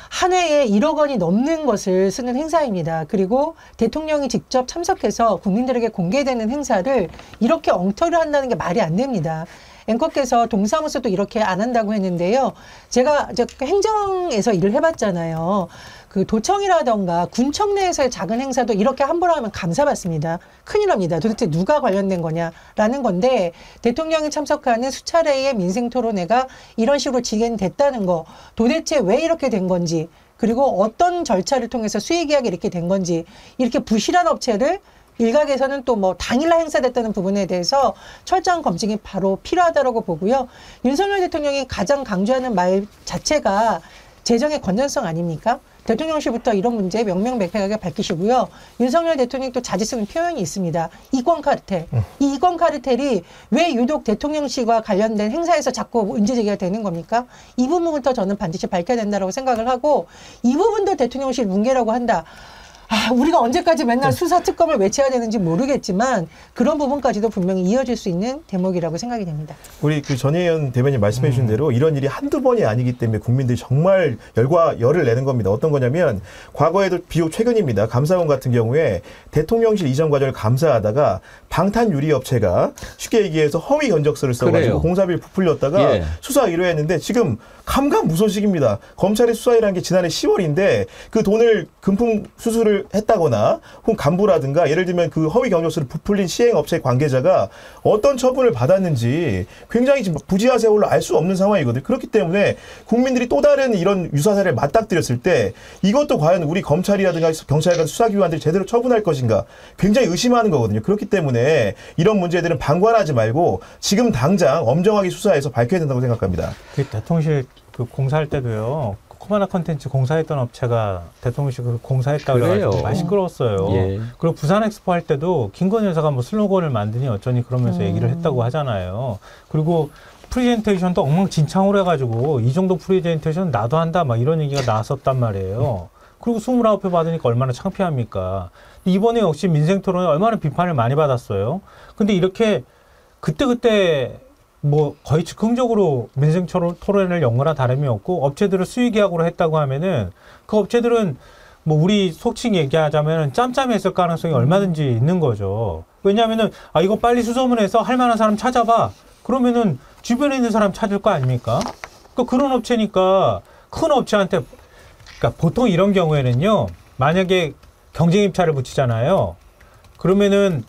한 해에 1억 원이 넘는 것을 쓰는 행사입니다. 그리고 대통령이 직접 참석해서 국민들에게 공개되는 행사를 이렇게 엉터리로 한다는 게 말이 안 됩니다. 앵커께서 동사무소도 이렇게 안 한다고 했는데요. 제가 행정에서 일을 해봤잖아요. 그 도청이라던가 군청 내에서의 작은 행사도 이렇게 함부로 하면 감사받습니다. 큰일 납니다. 도대체 누가 관련된 거냐라는 건데 대통령이 참석하는 수차례의 민생토론회가 이런 식으로 진행됐다는 거 도대체 왜 이렇게 된 건지 그리고 어떤 절차를 통해서 수의계약이 이렇게 된 건지 이렇게 부실한 업체를 일각에서는 또 뭐 당일날 행사됐다는 부분에 대해서 철저한 검증이 바로 필요하다고 보고요. 윤석열 대통령이 가장 강조하는 말 자체가 재정의 건전성 아닙니까? 대통령실부터 이런 문제 명명백백하게 밝히시고요. 윤석열 대통령이 또 자주 쓰는 표현이 있습니다. 이권 카르텔. 이 이권 카르텔이 왜 유독 대통령실과 관련된 행사에서 자꾸 문제 제기가 되는 겁니까? 이 부분부터 저는 반드시 밝혀야 된다고 생각을 하고 이 부분도 대통령실 뭉개라고 한다. 우리가 언제까지 맨날 수사 특검을 외쳐야 되는지 모르겠지만 그런 부분까지도 분명히 이어질 수 있는 대목이라고 생각이 됩니다. 우리 그 전혜연 대변인 말씀해 주신 대로 이런 일이 한두 번이 아니기 때문에 국민들이 정말 열을 내는 겁니다. 어떤 거냐면 과거에도 비록 최근입니다. 감사원 같은 경우에 대통령실 이전 과정을 감사하다가 방탄 유리 업체가 쉽게 얘기해서 허위 견적서를 써가지고 그래요. 공사비를 부풀렸다가 예. 수사 1회 했는데 지금 감감무소식입니다. 검찰의 수사일한 게 지난해 10월인데 그 돈을 금품 수수를 했다거나 혹은 간부라든가 예를 들면 그 허위 경력서를 부풀린 시행업체 관계자가 어떤 처분을 받았는지 굉장히 지금 부지하 세월로 알 수 없는 상황이거든요. 그렇기 때문에 국민들이 또 다른 이런 유사 사례를 맞닥뜨렸을 때 이것도 과연 우리 검찰이라든가 경찰 같은 수사기관들이 제대로 처분할 것인가 굉장히 의심하는 거거든요. 그렇기 때문에 이런 문제들은 방관하지 말고 지금 당장 엄정하게 수사해서 밝혀야 된다고 생각합니다. 그 대통령실 그 공사할 때도요. 코바나 컨텐츠 공사했던 업체가 대통령실 공사했다고 해가지고 많이 시끄러웠어요. 예. 그리고 부산 엑스포 할 때도 김건희 여사가 뭐 슬로건을 만드니 어쩌니 그러면서 얘기를 했다고 하잖아요. 그리고 프레젠테이션도 엉망진창으로 해가지고 이 정도 프레젠테이션 나도 한다 막 이런 얘기가 나왔었단 말이에요. 그리고 29회 받으니까 얼마나 창피합니까? 이번에 역시 민생토론에 얼마나 비판을 많이 받았어요. 근데 이렇게 그때그때 뭐 거의 즉흥적으로 민생토론을 연 거나 다름이 없고 업체들을 수의계약으로 했다고 하면은 그 업체들은 뭐 우리 속칭 얘기하자면 짬짬했을 가능성이 얼마든지 있는 거죠. 왜냐하면은 아 이거 빨리 수소문해서 할 만한 사람 찾아봐. 그러면은 주변에 있는 사람 찾을 거 아닙니까? 그러니까 그런 업체니까 큰 업체한테 그러니까 보통 이런 경우에는요. 만약에 경쟁 입찰을 붙이잖아요. 그러면은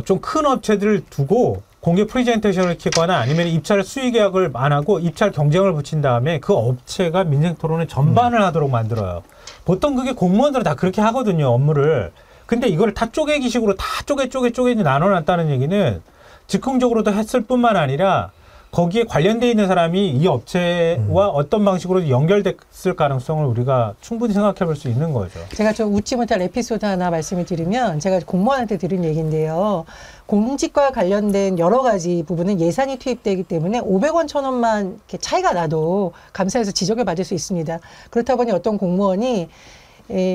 좀 큰 업체들을 두고 공개 프레젠테이션을 키거나 아니면 입찰 수의 계약을 안 하고 입찰 경쟁을 붙인 다음에 그 업체가 민생토론의 전반을 하도록 만들어요. 보통 그게 공무원들은 다 그렇게 하거든요, 업무를. 근데 이걸 다 쪼개기식으로 다 쪼개 나눠놨다는 얘기는 즉흥적으로도 했을 뿐만 아니라 거기에 관련돼 있는 사람이 이 업체와 어떤 방식으로 연결됐을 가능성을 우리가 충분히 생각해 볼 수 있는 거죠. 제가 좀 웃지 못할 에피소드 하나 말씀을 드리면 제가 공무원한테 들은 얘기인데요. 공직과 관련된 여러 가지 부분은 예산이 투입되기 때문에 500원, 1000원만 이렇게 차이가 나도 감사해서 지적을 받을 수 있습니다. 그렇다 보니 어떤 공무원이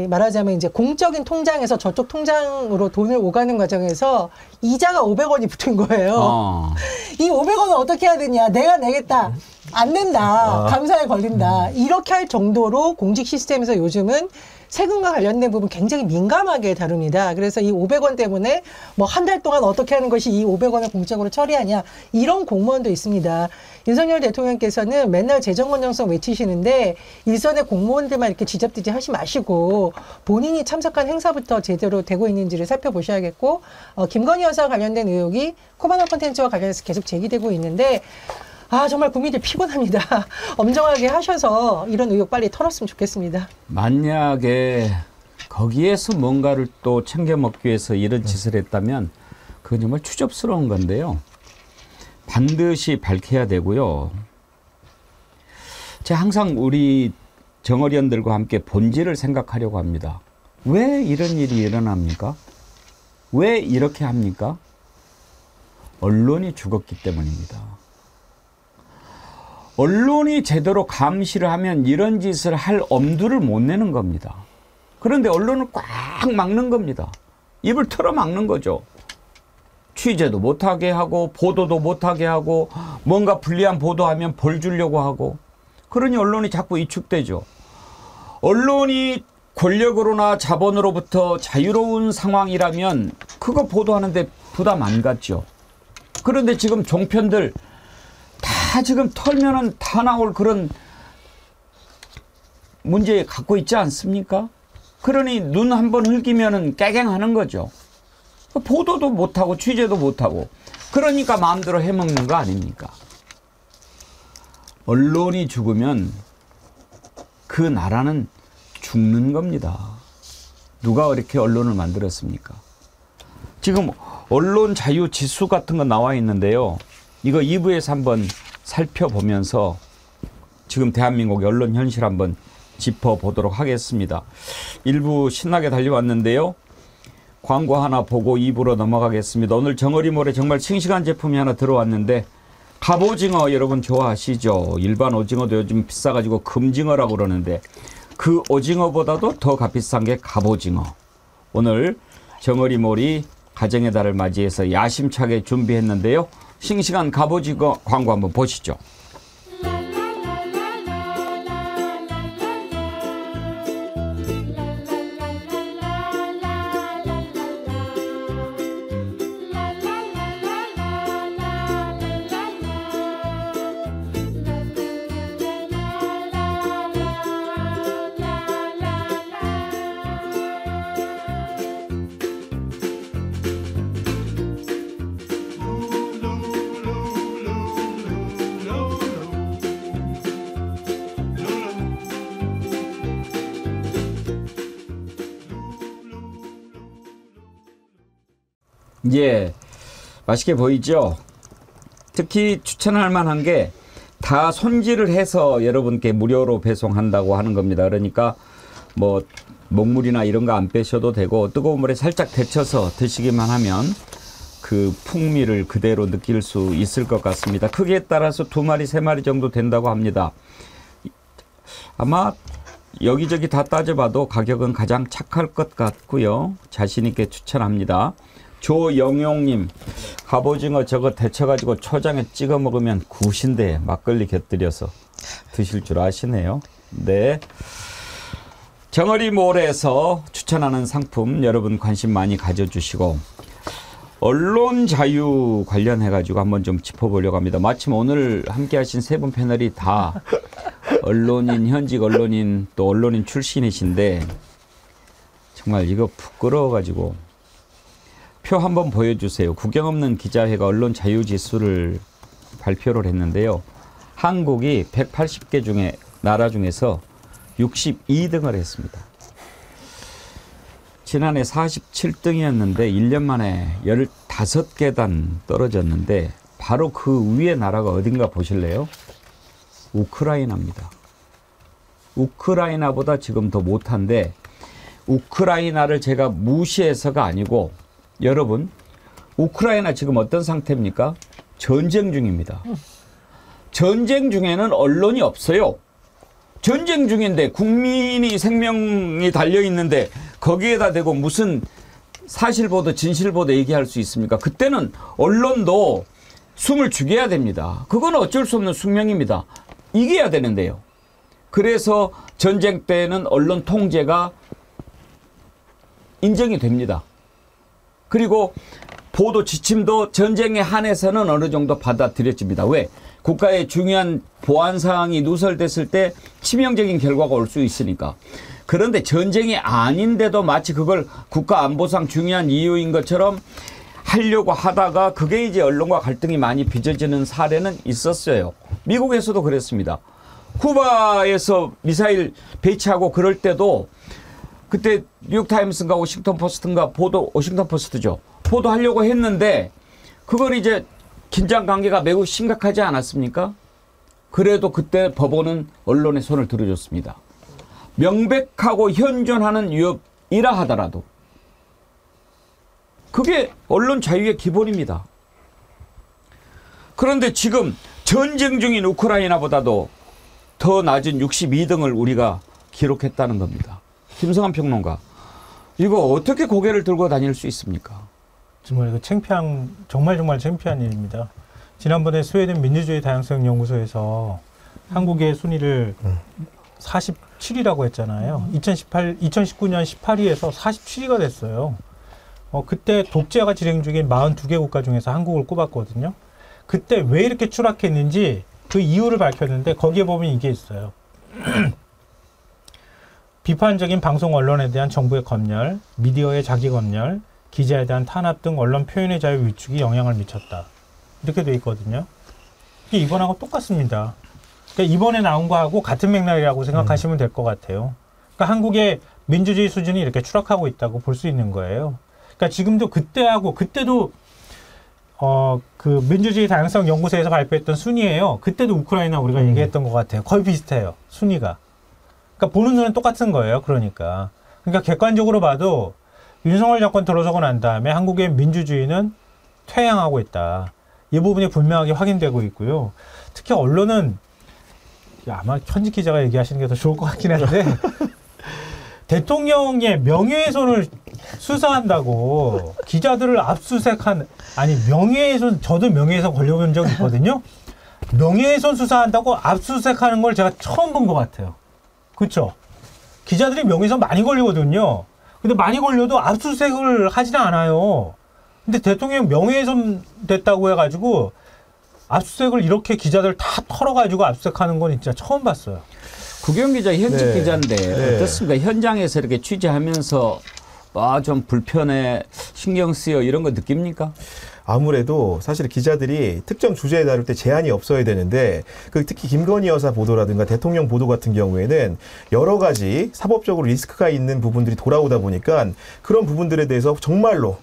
말하자면 이제 공적인 통장에서 저쪽 통장으로 돈을 오가는 과정에서 이자가 500원이 붙은 거예요. 이 500원을 어떻게 해야 되냐. 내가 내겠다. 안 된다. 감사에 걸린다. 이렇게 할 정도로 공직 시스템에서 요즘은 세금과 관련된 부분 굉장히 민감하게 다룹니다. 그래서 이 500원 때문에 뭐 한 달 동안 어떻게 하는 것이 이 500원을 공적으로 처리하냐. 이런 공무원도 있습니다. 윤석열 대통령께서는 맨날 재정 건전성 외치시는데 일선의 공무원들만 이렇게 쥐잡듯이 하지 마시고 본인이 참석한 행사부터 제대로 되고 있는지를 살펴보셔야겠고 김건희 여사와 관련된 의혹이 코바나 콘텐츠와 관련해서 계속 제기되고 있는데 아 정말 국민들 피곤합니다. 엄정하게 하셔서 이런 의혹 빨리 털었으면 좋겠습니다. 만약에 거기에서 뭔가를 또 챙겨 먹기 위해서 이런 짓을 했다면 그건 정말 추접스러운 건데요. 반드시 밝혀야 되고요. 제가 항상 우리 정어리원들과 함께 본질을 생각하려고 합니다. 왜 이런 일이 일어납니까? 왜 이렇게 합니까? 언론이 죽었기 때문입니다. 언론이 제대로 감시를 하면 이런 짓을 할 엄두를 못 내는 겁니다. 그런데 언론을 꽉 막는 겁니다. 입을 틀어 막는 거죠. 취재도 못하게 하고 보도도 못하게 하고 뭔가 불리한 보도하면 벌 주려고 하고 그러니 언론이 자꾸 위축되죠. 언론이 권력으로나 자본으로부터 자유로운 상황이라면 그거 보도하는데 부담 안 갖죠. 그런데 지금 종편들 다 지금 털면은 다 나올 그런 문제 갖고 있지 않습니까? 그러니 눈 한번 흘기면은 깨갱하는 거죠. 보도도 못하고 취재도 못하고 그러니까 마음대로 해먹는 거 아닙니까? 언론이 죽으면 그 나라는 죽는 겁니다. 누가 이렇게 언론을 만들었습니까? 지금 언론 자유 지수 같은 거 나와 있는데요. 이거 2부에서 한번 살펴보면서 지금 대한민국의 언론 현실 한번 짚어보도록 하겠습니다. 1부 신나게 달려왔는데요. 광고 하나 보고 2부로 넘어가겠습니다. 오늘 정어리몰에 정말 싱싱한 제품이 하나 들어왔는데 갑오징어 여러분 좋아하시죠? 일반 오징어도 요즘 비싸가지고 금징어라고 그러는데 그 오징어보다도 더 값비싼 게 갑오징어. 오늘 정어리몰이 가정의 달을 맞이해서 야심차게 준비했는데요. 싱싱한 갑오징어 광고 한번 보시죠. 예, 맛있게 보이죠? 특히 추천할 만한 게 다 손질을 해서 여러분께 무료로 배송한다고 하는 겁니다. 그러니까 뭐 먹물이나 이런 거 안 빼셔도 되고 뜨거운 물에 살짝 데쳐서 드시기만 하면 그 풍미를 그대로 느낄 수 있을 것 같습니다. 크기에 따라서 2마리, 3마리 정도 된다고 합니다. 아마 여기저기 다 따져봐도 가격은 가장 착할 것 같고요. 자신 있게 추천합니다. 조영용님, 갑오징어 저거 데쳐가지고 초장에 찍어 먹으면 굿인데 막걸리 곁들여서 드실 줄 아시네요. 네. 정어리몰에서 추천하는 상품 여러분 관심 많이 가져주시고 언론 자유 관련해가지고 한번 좀 짚어보려고 합니다. 마침 오늘 함께 하신 세 분 패널이 다 언론인, 현직 언론인 또 언론인 출신이신데 정말 이거 부끄러워가지고 표 한번 보여주세요. 구경 없는 기자회가 언론 자유지수를 발표를 했는데요. 한국이 180개 중에 나라 중에서 62등을 했습니다. 지난해 47등이었는데 1년 만에 15계단 떨어졌는데 바로 그 위에 나라가 어딘가 보실래요? 우크라이나입니다. 우크라이나보다 지금 더 못한데 우크라이나를 제가 무시해서가 아니고 여러분 우크라이나 지금 어떤 상태입니까? 전쟁 중입니다. 전쟁 중에는 언론이 없어요. 전쟁 중인데 국민이 생명이 달려있는데 거기에다 대고 무슨 사실보도 진실보도 얘기할 수 있습니까? 그때는 언론도 숨을 죽여야 됩니다. 그건 어쩔 수 없는 숙명입니다. 이겨야 되는데요. 그래서 전쟁 때는 언론 통제가 인정이 됩니다. 그리고 보도 지침도 전쟁에 한해서는 어느 정도 받아들여집니다. 왜? 국가의 중요한 보안 사항이 누설됐을 때 치명적인 결과가 올 수 있으니까. 그런데 전쟁이 아닌데도 마치 그걸 국가 안보상 중요한 이유인 것처럼 하려고 하다가 그게 이제 언론과 갈등이 많이 빚어지는 사례는 있었어요. 미국에서도 그랬습니다. 쿠바에서 미사일 배치하고 그럴 때도 그때 뉴욕타임스인가 워싱턴포스트인가 워싱턴포스트죠. 보도하려고 했는데 그걸 이제 긴장 관계가 매우 심각하지 않았습니까? 그래도 그때 법원은 언론의 손을 들어줬습니다. 명백하고 현존하는 위협이라 하더라도 그게 언론 자유의 기본입니다. 그런데 지금 전쟁 중인 우크라이나보다도 더 낮은 62등을 우리가 기록했다는 겁니다. 김성한 평론가, 이거 어떻게 고개를 들고 다닐 수 있습니까? 정말 이거 정말 창피한 일입니다. 지난번에 스웨덴 민주주의 다양성 연구소에서 한국의 순위를 47위라고 했잖아요. 2019년 18위에서 47위가 됐어요. 그때 독재가 진행 중인 42개 국가 중에서 한국을 꼽았거든요. 그때 왜 이렇게 추락했는지 그 이유를 밝혔는데 거기에 보면 이게 있어요. 비판적인 방송 언론에 대한 정부의 검열, 미디어의 자기 검열, 기자에 대한 탄압 등 언론 표현의 자유 위축이 영향을 미쳤다. 이렇게 돼 있거든요. 이게 이번하고 똑같습니다. 그러니까 이번에 나온 거하고 같은 맥락이라고 생각하시면 될 것 같아요. 그러니까 한국의 민주주의 수준이 이렇게 추락하고 있다고 볼 수 있는 거예요. 그러니까 지금도 그때도 그 민주주의 다양성 연구소에서 발표했던 순위예요. 그때도 우크라이나 우리가 얘기했던 것 같아요. 거의 비슷해요. 순위가. 그러니까 보는 눈은 똑같은 거예요. 그러니까 객관적으로 봐도 윤석열 정권 들어서고 난 다음에 한국의 민주주의는 퇴양하고 있다. 이 부분이 분명하게 확인되고 있고요. 특히 언론은 아마 현직 기자가 얘기하시는 게 더 좋을 것 같긴 한데 대통령의 명예훼손을 수사한다고 기자들을 명예훼손, 저도 명예훼손 걸려본 적이 있거든요. 명예훼손 수사한다고 압수수색하는 걸 제가 처음 본 것 같아요. 그렇죠? 기자들이 명예훼손 많이 걸리거든요. 근데 많이 걸려도 압수수색을 하지는 않아요. 근데 대통령 명예훼손 됐다고 해가지고 압수수색을 이렇게 기자들 다 털어가지고 압수수색하는 건 진짜 처음 봤어요. 구경 기자 현직 기자인데 어떻습니까? 현장에서 이렇게 취재하면서 좀 불편해, 신경 쓰여 이런 거 느낍니까? 아무래도 사실 기자들이 특정 주제에 다룰 때 제한이 없어야 되는데 특히 김건희 여사 보도라든가 대통령 보도 같은 경우에는 여러 가지 사법적으로 리스크가 있는 부분들이 돌아오다 보니까 그런 부분들에 대해서 정말로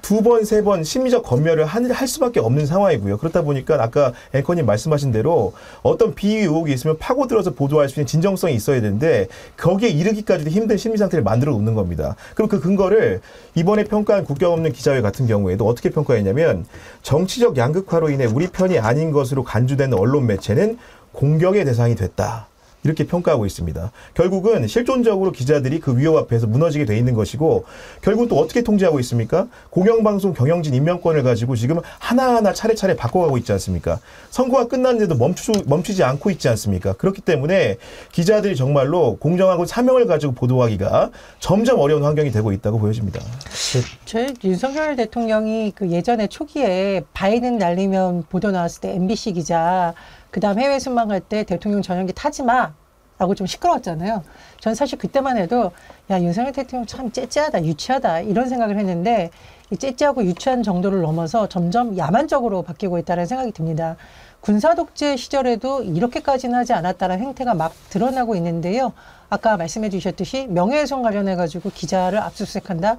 두 번, 세 번 심리적 검열을 할 수밖에 없는 상황이고요. 그렇다 보니까 아까 앵커님 말씀하신 대로 어떤 비위 의혹이 있으면 파고들어서 보도할 수 있는 진정성이 있어야 되는데 거기에 이르기까지도 힘든 심리 상태를 만들어 놓는 겁니다. 그럼 그 근거를 이번에 평가한 국경 없는 기자회 같은 경우에도 어떻게 평가했냐면 정치적 양극화로 인해 우리 편이 아닌 것으로 간주되는 언론 매체는 공격의 대상이 됐다. 이렇게 평가하고 있습니다. 결국은 실존적으로 기자들이 그 위협 앞에서 무너지게 돼 있는 것이고 결국 또 어떻게 통제하고 있습니까? 공영방송 경영진 임명권을 가지고 지금 하나하나 차례차례 바꿔가고 있지 않습니까? 선거가 끝났는데도 멈추지 않고 있지 않습니까? 그렇기 때문에 기자들이 정말로 공정하고 사명을 가지고 보도하기가 점점 어려운 환경이 되고 있다고 보여집니다. 제 윤석열 대통령이 그 예전에 초기에 바이든 날리면 보도 나왔을 때 MBC 기자 그다음 해외 순방할 때 대통령 전용기 타지 마 라고 좀 시끄러웠잖아요. 전 사실 그때만 해도 야 윤석열 대통령 참 째째하다 유치하다 이런 생각을 했는데 이 째째하고 유치한 정도를 넘어서 점점 야만적으로 바뀌고 있다는 생각이 듭니다. 군사독재 시절에도 이렇게까지는 하지 않았다는 행태가 막 드러나고 있는데요. 아까 말씀해 주셨듯이 명예훼손 관련해가지고 기자를 압수수색한다.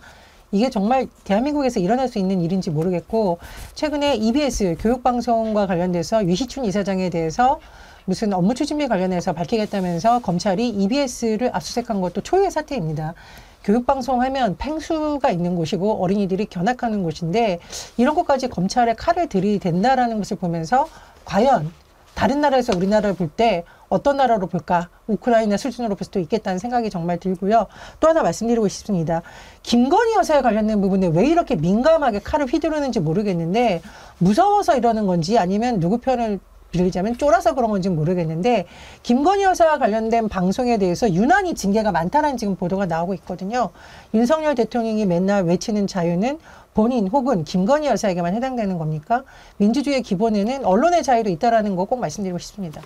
이게 정말 대한민국에서 일어날 수 있는 일인지 모르겠고 최근에 EBS 교육방송과 관련돼서 유시춘 이사장에 대해서 무슨 업무 추진비 관련해서 밝히겠다면서 검찰이 EBS를 압수수색한 것도 초유의 사태입니다. 교육방송 하면 팽수가 있는 곳이고 어린이들이 견학하는 곳인데 이런 것까지 검찰에 칼을 들이댄다라는 것을 보면서 과연 다른 나라에서 우리나라를 볼 때 어떤 나라로 볼까? 우크라이나 수준으로 볼 수도 있겠다는 생각이 정말 들고요. 또 하나 말씀드리고 싶습니다. 김건희 여사에 관련된 부분에 왜 이렇게 민감하게 칼을 휘두르는지 모르겠는데 무서워서 이러는 건지 아니면 누구 편을 빌리자면 쫄아서 그런 건지 모르겠는데 김건희 여사와 관련된 방송에 대해서 유난히 징계가 많다는 지금 보도가 나오고 있거든요. 윤석열 대통령이 맨날 외치는 자유는 본인 혹은 김건희 여사에게만 해당되는 겁니까? 민주주의의 기본에는 언론의 자유도 있다는 거 꼭 말씀드리고 싶습니다.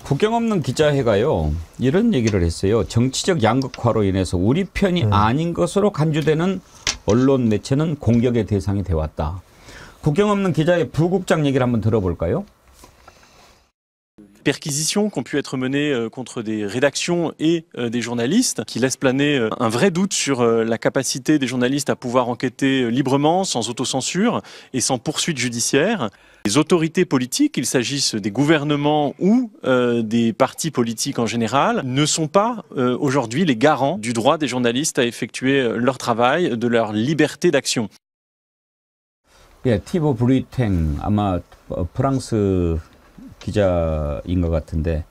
국경 없는 기자회가요. 이런 얘기를 했어요. 정치적 양극화로 인해서 우리 편이 아닌 것으로 간주되는 언론 매체는 공격의 대상이 되어왔다. 국경 없는 기자회 부국장 얘기를 한번 들어볼까요? Perquisitions qui ont pu être menées contre des rédactions et des journalistes qui laissent planer un vrai doute sur la capacité des journalistes à pouvoir enquêter librement, sans autocensure et sans poursuite judiciaire. Les autorités politiques, qu'il s'agisse des gouvernements ou des partis politiques en général, ne sont pas aujourd'hui les garants du droit des journalistes à effectuer leur travail, de leur liberté d'action. 예, 티보 브리탱 아마 프랑스 기자인 것 같은데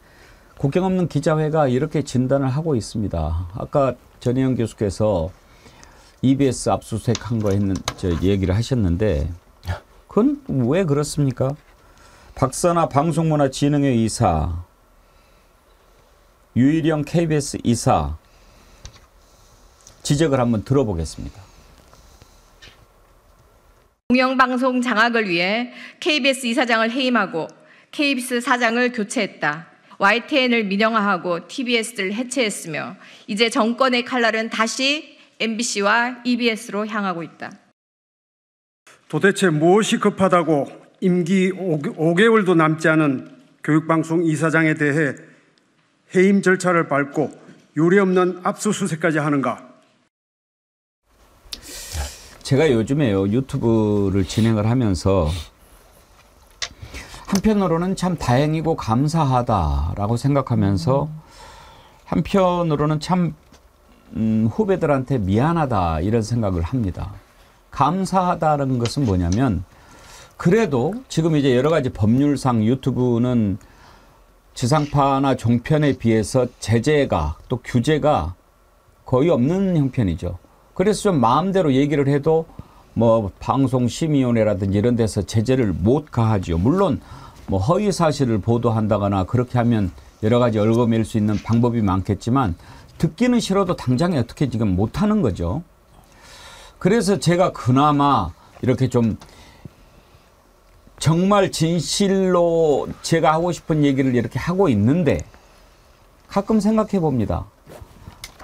국경 없는 기자회가 이렇게 진단을 하고 있습니다. 아까 전혜영 교수께서 EBS 압수수색한 거 얘기를 하셨는데 그건 왜 그렇습니까? 박선아 방송문화진흥회 이사, 유일영 KBS 이사 지적을 한번 들어보겠습니다. 공영방송 장악을 위해 KBS 이사장을 해임하고 KBS 사장을 교체했다. YTN을 민영화하고 TBS를 해체했으며 이제 정권의 칼날은 다시 MBC와 EBS로 향하고 있다. 도대체 무엇이 급하다고 임기 5개월도 남지 않은 교육방송 이사장에 대해 해임 절차를 밟고 유례없는 압수수색까지 하는가? 제가 요즘에요 유튜브를 진행을 하면서 한편으로는 참 다행이고 감사하다라고 생각하면서 한편으로는 참 후배들한테 미안하다 이런 생각을 합니다. 감사하다는 것은 뭐냐면 그래도 지금 이제 여러 가지 법률상 유튜브는 지상파나 종편에 비해서 제재가 또 규제가 거의 없는 형편이죠. 그래서 좀 마음대로 얘기를 해도 뭐 방송심의위원회라든지 이런 데서 제재를 못 가하지요. 물론 뭐 허위 사실을 보도한다거나 그렇게 하면 여러 가지 얽어맬 수 있는 방법이 많겠지만 듣기는 싫어도 당장에 어떻게 지금 못하는 거죠. 그래서 제가 그나마 이렇게 좀 정말 진실로 제가 하고 싶은 얘기를 이렇게 하고 있는데 가끔 생각해 봅니다.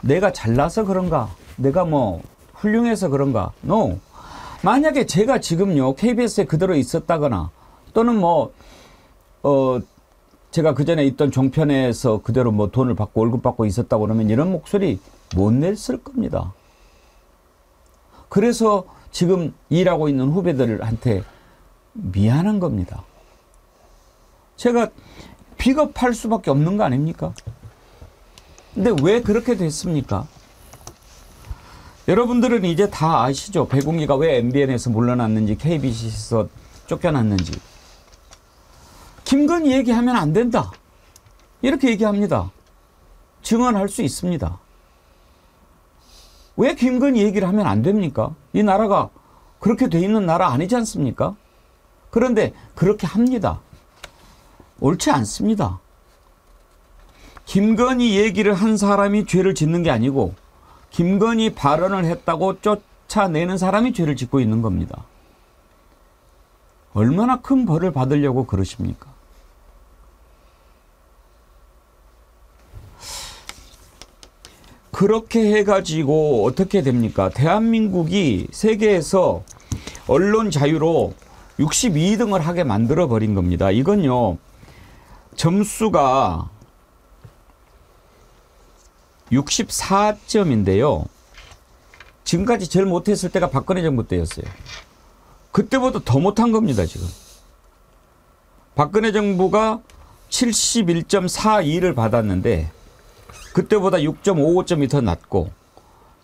내가 잘나서 그런가? 내가 뭐 훌륭해서 그런가? No. 만약에 제가 지금요 KBS에 그대로 있었다거나 또는 뭐 제가 그전에 있던 종편에서 그대로 뭐 돈을 받고 월급 받고 있었다고 그러면 이런 목소리 못 냈을 겁니다. 그래서 지금 일하고 있는 후배들한테 미안한 겁니다. 제가 비겁할 수밖에 없는 거 아닙니까? 근데 왜 그렇게 됐습니까? 여러분들은 이제 다 아시죠? 배국미가 왜 MBN에서 물러났는지, KBC에서 쫓겨났는지. 김건희 얘기하면 안 된다. 이렇게 얘기합니다. 증언할 수 있습니다. 왜 김건희 얘기를 하면 안 됩니까? 이 나라가 그렇게 돼 있는 나라 아니지 않습니까? 그런데 그렇게 합니다. 옳지 않습니다. 김건희 얘기를 한 사람이 죄를 짓는 게 아니고 김건희 발언을 했다고 쫓아내는 사람이 죄를 짓고 있는 겁니다. 얼마나 큰 벌을 받으려고 그러십니까? 그렇게 해가지고 어떻게 됩니까? 대한민국이 세계에서 언론 자유로 62등을 하게 만들어버린 겁니다. 이건요, 점수가 64점인데요. 지금까지 제일 못했을 때가 박근혜 정부 때였어요. 그때보다 더 못한 겁니다, 지금. 박근혜 정부가 71.42를 받았는데 그때보다 6.55점이 더 낮고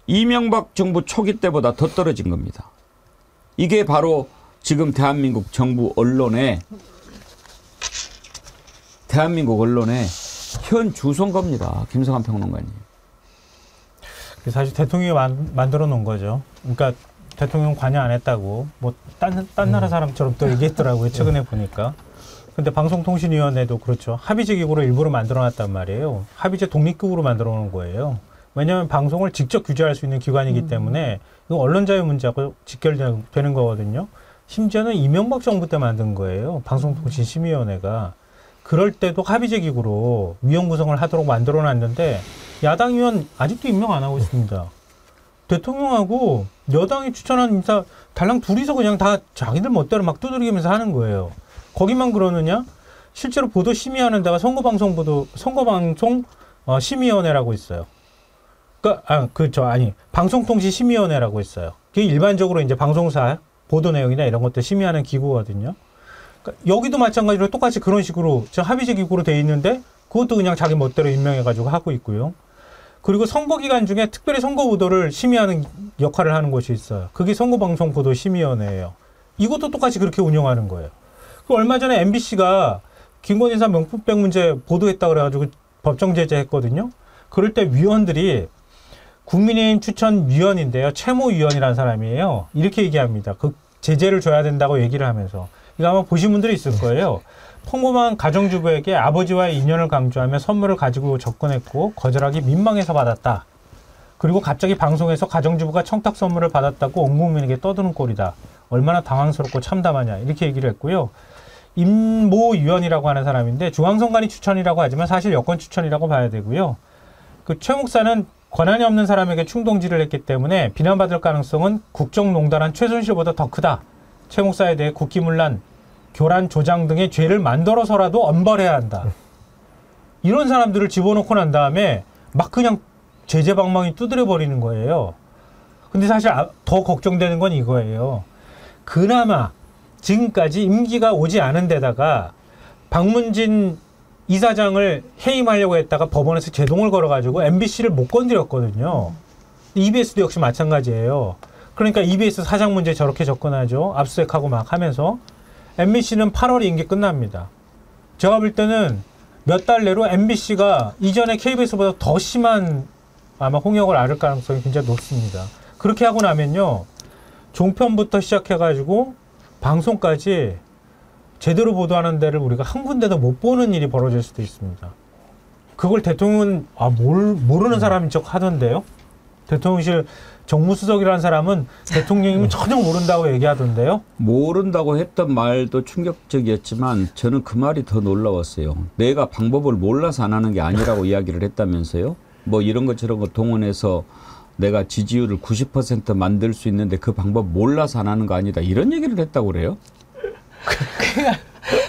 이명박 정부 초기 때보다 더 떨어진 겁니다. 이게 바로 지금 대한민국 정부 언론의 현 주소인 겁니다. 김성환 평론가님. 사실 대통령이 만들어 놓은 거죠. 그러니까 대통령 관여 안 했다고 뭐 딴 나라 사람처럼 또 얘기했더라고요. 최근에 보니까. 근데 방송통신위원회도 그렇죠. 합의제 기구로 일부러 만들어놨단 말이에요. 합의제 독립기구로 만들어놓은 거예요. 왜냐하면 방송을 직접 규제할 수 있는 기관이기 때문에 이거 언론 자유 문제하고 직결되는 거거든요. 심지어는 이명박 정부 때 만든 거예요. 방송통신심의위원회가. 그럴 때도 합의제 기구로 위원 구성을 하도록 만들어놨는데 야당 의원 아직도 임명 안 하고 있습니다. 대통령하고 여당이 추천한 인사 달랑 둘이서 그냥 다 자기들 멋대로 막 두드리면서 하는 거예요. 거기만 그러느냐? 실제로 보도 심의하는 데가 선거방송 심의위원회라고 있어요. 방송통신심의위원회라고 있어요. 그게 일반적으로 이제 방송사 보도 내용이나 이런 것들 심의하는 기구거든요. 그러니까 여기도 마찬가지로 똑같이 그런 식으로 합의제 기구로 돼 있는데 그것도 그냥 자기 멋대로 임명해가지고 하고 있고요. 그리고 선거 기간 중에 특별히 선거 보도를 심의하는 역할을 하는 곳이 있어요. 그게 선거방송보도심의위원회예요. 이것도 똑같이 그렇게 운영하는 거예요. 얼마 전에 MBC가 김건희 여사 명품백 문제 보도했다 그래가지고 법정 제재했거든요. 그럴 때 위원들이 국민의힘 추천위원인데요. 최모 위원이라는 사람이에요. 이렇게 얘기합니다. 그 제재를 줘야 된다고 얘기를 하면서. 이거 아마 보신 분들이 있을 거예요. 평범한 가정주부에게 아버지와의 인연을 강조하며 선물을 가지고 접근했고 거절하기 민망해서 받았다. 그리고 갑자기 방송에서 가정주부가 청탁 선물을 받았다고 온 국민에게 떠드는 꼴이다. 얼마나 당황스럽고 참담하냐. 이렇게 얘기를 했고요. 임모 위원이라고 하는 사람인데 중앙선관위 추천이라고 하지만 사실 여권 추천이라고 봐야 되고요. 그 최 목사는 권한이 없는 사람에게 충동질을 했기 때문에 비난받을 가능성은 국정농단한 최순실보다 더 크다. 최 목사에 대해 국기문란, 교란, 조장 등의 죄를 만들어서라도 엄벌해야 한다. 이런 사람들을 집어넣고 난 다음에 막 그냥 제재방망이 두드려버리는 거예요. 근데 사실 더 걱정되는 건 이거예요. 그나마 지금까지 임기가 오지 않은 데다가 박문진 이사장을 해임하려고 했다가 법원에서 제동을 걸어가지고 MBC를 못 건드렸거든요. EBS도 역시 마찬가지예요. 그러니까 EBS 사장 문제 저렇게 접근하죠. 압수수색하고 막 하면서. MBC는 8월에 임기 끝납니다. 제가 볼 때는 몇 달 내로 MBC가 이전에 KBS보다 더 심한 아마 홍역을 앓을 가능성이 굉장히 높습니다. 그렇게 하고 나면요. 종편부터 시작해가지고 방송까지 제대로 보도하는 데를 우리가 한 군데도 못 보는 일이 벌어질 수도 있습니다. 그걸 대통령은 모르는 사람인 척 하던데요. 대통령실 정무수석이라는 사람은 대통령님은 전혀 모른다고 얘기하던데요. 모른다고 했던 말도 충격적이었지만 저는 그 말이 더 놀라웠어요. 내가 방법을 몰라서 안 하는 게 아니라고 이야기를 했다면서요. 뭐 이런 것 저런 거 동원해서 내가 지지율을 90% 만들 수 있는데 그 방법 몰라서 안 하는 거 아니다. 이런 얘기를 했다고 그래요?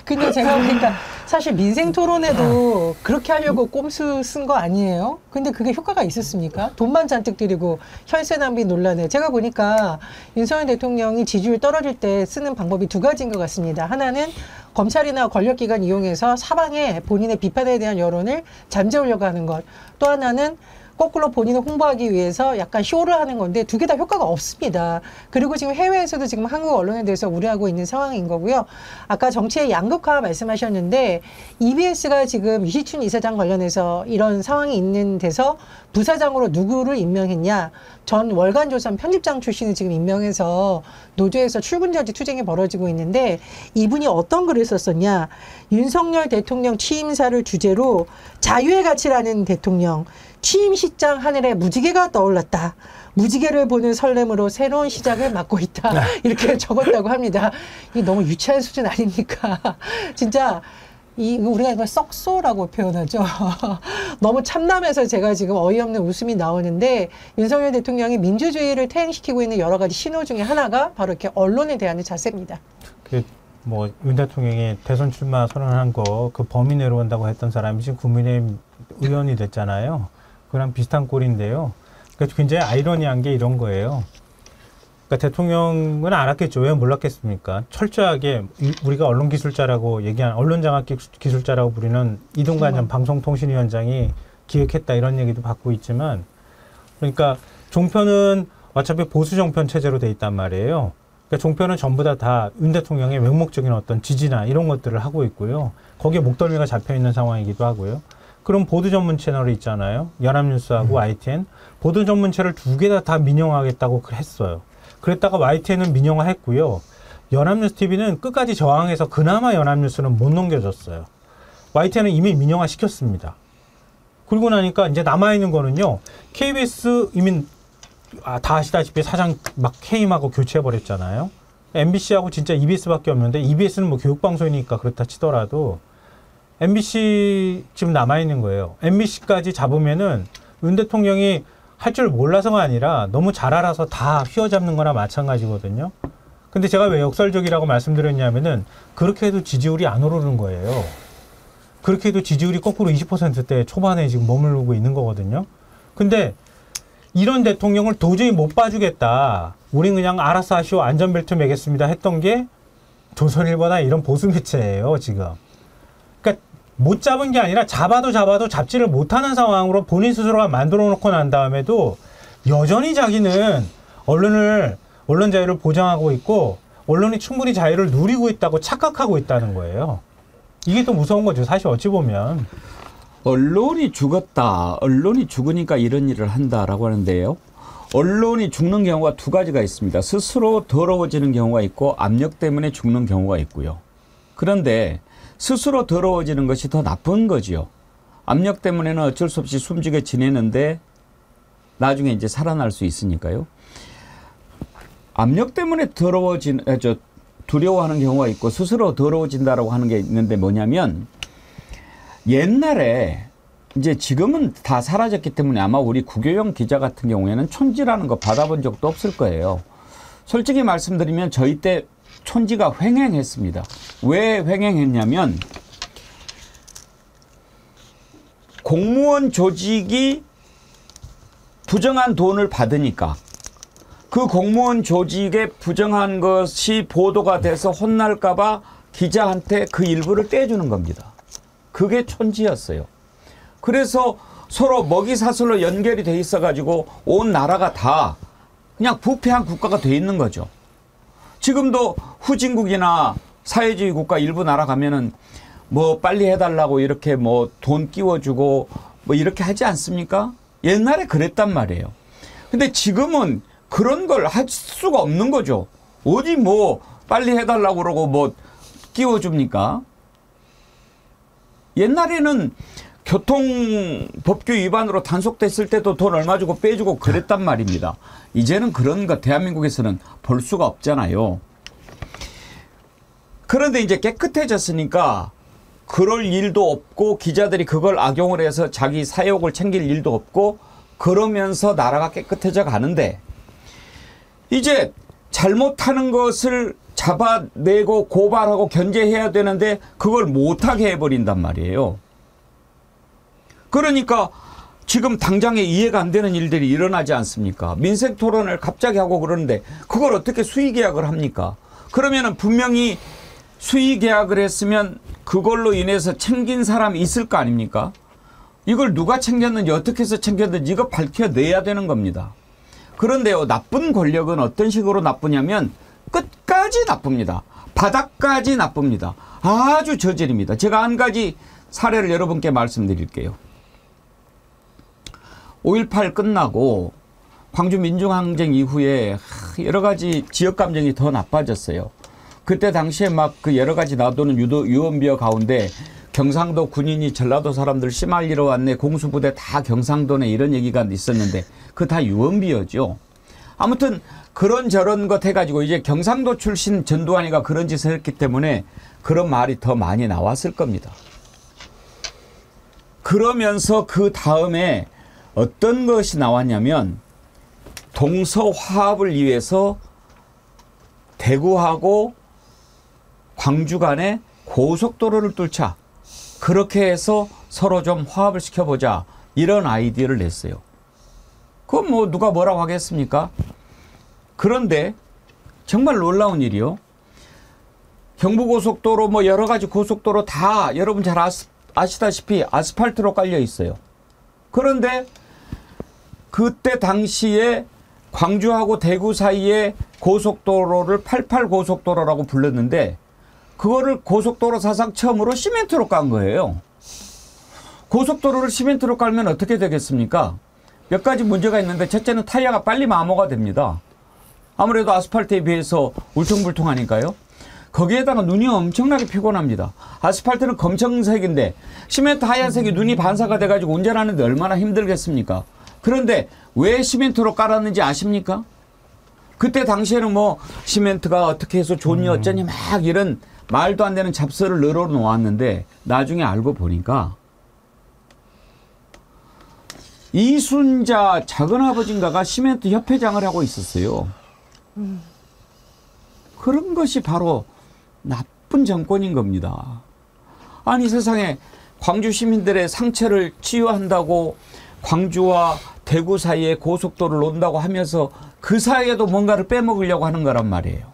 근데 제가 보니까 사실 민생 토론에도 그렇게 하려고 꼼수 쓴 거 아니에요? 근데 그게 효과가 있었습니까? 돈만 잔뜩 들이고 혈세 낭비 논란에 제가 보니까 윤석열 대통령이 지지율 떨어질 때 쓰는 방법이 두 가지인 것 같습니다. 하나는 검찰이나 권력기관 이용해서 사방에 본인의 비판에 대한 여론을 잠재우려고 하는 것. 또 하나는 거꾸로 본인을 홍보하기 위해서 약간 쇼를 하는 건데 두 개 다 효과가 없습니다. 그리고 지금 해외에서도 지금 한국 언론에 대해서 우려하고 있는 상황인 거고요. 아까 정치의 양극화 말씀하셨는데 EBS가 지금 유시춘 이사장 관련해서 이런 상황이 있는 데서 부사장으로 누구를 임명했냐. 전 월간조선 편집장 출신을 지금 임명해서 노조에서 출근저지 투쟁이 벌어지고 있는데 이분이 어떤 글을 썼었냐. 윤석열 대통령 취임사를 주제로 자유의 가치라는 대통령. 취임 시장 하늘에 무지개가 떠올랐다. 무지개를 보는 설렘으로 새로운 시작을 맞고 있다. 이렇게 적었다고 합니다. 이게 너무 유치한 수준 아닙니까? 진짜 우리가 이걸 썩소라고 표현하죠. 너무 참담해서 제가 지금 어이없는 웃음이 나오는데 윤석열 대통령이 민주주의를 퇴행시키고 있는 여러 가지 신호 중에 하나가 바로 이렇게 언론에 대한 자세입니다. 뭐 윤 대통령이 대선 출마 선언한 거 그 범위 내려온다고 했던 사람이 지금 국민의힘 의원이 됐잖아요. 그랑 비슷한 꼴인데요. 그러니까 굉장히 아이러니한 게 이런 거예요. 그러니까 대통령은 알았겠죠. 왜 몰랐겠습니까? 철저하게 우리가 언론기술자라고 얘기한 언론장악 기술자라고 부르는 이동관 전 방송통신위원장이 기획했다 이런 얘기도 받고 있지만 그러니까 종편은 어차피 보수 정편 체제로 돼 있단 말이에요. 그러니까 종편은 전부 다 윤 대통령의 맹목적인 어떤 지지나 이런 것들을 하고 있고요. 거기에 목덜미가 잡혀 있는 상황이기도 하고요. 그럼 보도 전문 채널이 있잖아요. 연합뉴스하고 YTN. 보도 전문 채널 두 개 다 민영화하겠다고 했어요. 그랬다가 YTN은 민영화했고요. 연합뉴스 TV는 끝까지 저항해서 그나마 연합뉴스는 못 넘겨줬어요. YTN은 이미 민영화 시켰습니다. 그러고 나니까 이제 남아있는 거는요. KBS 이미 다 아시다시피 사장 막 해임하고 교체해버렸잖아요. MBC하고 진짜 EBS밖에 없는데 EBS는 뭐 교육방송이니까 그렇다 치더라도 MBC 지금 남아있는 거예요. MBC까지 잡으면은 윤 대통령이 할 줄 몰라서가 아니라 너무 잘 알아서 다 휘어잡는 거나 마찬가지거든요. 근데 제가 왜 역설적이라고 말씀드렸냐면은 그렇게 해도 지지율이 안 오르는 거예요. 그렇게 해도 지지율이 거꾸로 20%대 초반에 지금 머무르고 있는 거거든요. 근데 이런 대통령을 도저히 못 봐주겠다. 우린 그냥 알아서 하시오. 안전벨트 매겠습니다. 했던 게 조선일보나 이런 보수 매체예요, 지금. 그러니까 못 잡은 게 아니라 잡아도 잡지를 못하는 상황으로 본인 스스로가 만들어 놓고 난 다음에도 여전히 자기는 언론 자유를 보장하고 있고 언론이 충분히 자유를 누리고 있다고 착각하고 있다는 거예요. 이게 또 무서운 거죠. 사실 어찌 보면. 언론이 죽었다. 언론이 죽으니까 이런 일을 한다라고 하는데요. 언론이 죽는 경우가 두 가지가 있습니다. 스스로 더러워지는 경우가 있고 압력 때문에 죽는 경우가 있고요. 그런데 스스로 더러워지는 것이 더 나쁜 거지요. 압력 때문에는 어쩔 수 없이 숨지게 지내는데 나중에 이제 살아날 수 있으니까요. 압력 때문에 두려워하는 경우가 있고 스스로 더러워진다라고 하는 게 있는데 뭐냐면 옛날에 이제 지금은 다 사라졌기 때문에 아마 우리 구교영 기자 같은 경우에는 촌지라는 거 받아본 적도 없을 거예요. 솔직히 말씀드리면 저희 때 촌지가 횡행했습니다. 왜 횡행했냐면 공무원 조직이 부정한 돈을 받으니까 그 공무원 조직에 부정한 것이 보도가 돼서 혼날까 봐 기자한테 그 일부를 떼주는 겁니다. 그게 촌지였어요. 그래서 서로 먹이사슬로 연결이 돼 있어가지고 온 나라가 다 그냥 부패한 국가가 돼 있는 거죠. 지금도 후진국이나 사회주의 국가 일부 나라 가면은 뭐 빨리 해달라고 이렇게 뭐 돈 끼워주고 뭐 이렇게 하지 않습니까? 옛날에 그랬단 말이에요. 근데 지금은 그런 걸 할 수가 없는 거죠. 어디 뭐 빨리 해달라고 그러고 뭐 끼워줍니까? 옛날에는 교통법규 위반으로 단속됐을 때도 돈 얼마 주고 빼주고 그랬단 말입니다. 이제는 그런 거 대한민국에서는 볼 수가 없잖아요. 그런데 이제 깨끗해졌으니까 그럴 일도 없고 기자들이 그걸 악용을 해서 자기 사욕을 챙길 일도 없고 그러면서 나라가 깨끗해져 가는데 이제 잘못하는 것을 잡아내고 고발하고 견제해야 되는데 그걸 못하게 해버린단 말이에요. 그러니까 지금 당장에 이해가 안 되는 일들이 일어나지 않습니까? 민생 토론을 갑자기 하고 그러는데 그걸 어떻게 수의 계약을 합니까? 그러면은 분명히 수의 계약을 했으면 그걸로 인해서 챙긴 사람이 있을 거 아닙니까? 이걸 누가 챙겼는지 어떻게 해서 챙겼는지 이거 밝혀내야 되는 겁니다. 그런데요, 나쁜 권력은 어떤 식으로 나쁘냐면 끝까지 나쁩니다. 바닥까지 나쁩니다. 아주 저질입니다. 제가 한 가지 사례를 여러분께 말씀드릴게요. 5.18 끝나고 광주 민중항쟁 이후에 여러 가지 지역 감정이 더 나빠졌어요. 그때 당시에 막 그 여러 가지 나도는 유언비어 가운데 경상도 군인이 전라도 사람들 씨말리러 왔네, 공수부대 다 경상도네, 이런 얘기가 있었는데 그거 다 유언비어죠. 아무튼 그런저런 것 해가지고 이제 경상도 출신 전두환이가 그런 짓을 했기 때문에 그런 말이 더 많이 나왔을 겁니다. 그러면서 그 다음에 어떤 것이 나왔냐면 동서화합을 위해서 대구하고 광주 간에 고속도로를 뚫자. 그렇게 해서 서로 좀 화합을 시켜보자. 이런 아이디어를 냈어요. 그건 뭐 누가 뭐라고 하겠습니까? 그런데 정말 놀라운 일이요. 경부고속도로 뭐 여러 가지 고속도로 다 여러분 잘 아시다시피 아스팔트로 깔려 있어요. 그런데 그때 당시에 광주하고 대구 사이에 고속도로를 88 고속도로라고 불렀는데 그거를 고속도로 사상 처음으로 시멘트로 깐 거예요. 고속도로를 시멘트로 깔면 어떻게 되겠습니까? 몇 가지 문제가 있는데 첫째는 타이어가 빨리 마모가 됩니다. 아무래도 아스팔트에 비해서 울퉁불퉁하니까요. 거기에다가 눈이 엄청나게 피곤합니다. 아스팔트는 검정색인데 시멘트 하얀색이 눈이 반사가 돼가지고 운전하는데 얼마나 힘들겠습니까? 그런데 왜 시멘트로 깔았는지 아십니까? 그때 당시에는 뭐 시멘트가 어떻게 해서 좋니 어쩌니 막 이런 말도 안 되는 잡설을 늘어놓았는데 나중에 알고 보니까 이순자 작은아버지인가가 시멘트 협회장을 하고 있었어요. 그런 것이 바로 나쁜 정권인 겁니다. 아니 세상에 광주 시민들의 상처를 치유한다고 광주와 대구 사이에 고속도로를 놓는다고 하면서 그 사이에도 뭔가를 빼먹으려고 하는 거란 말이에요.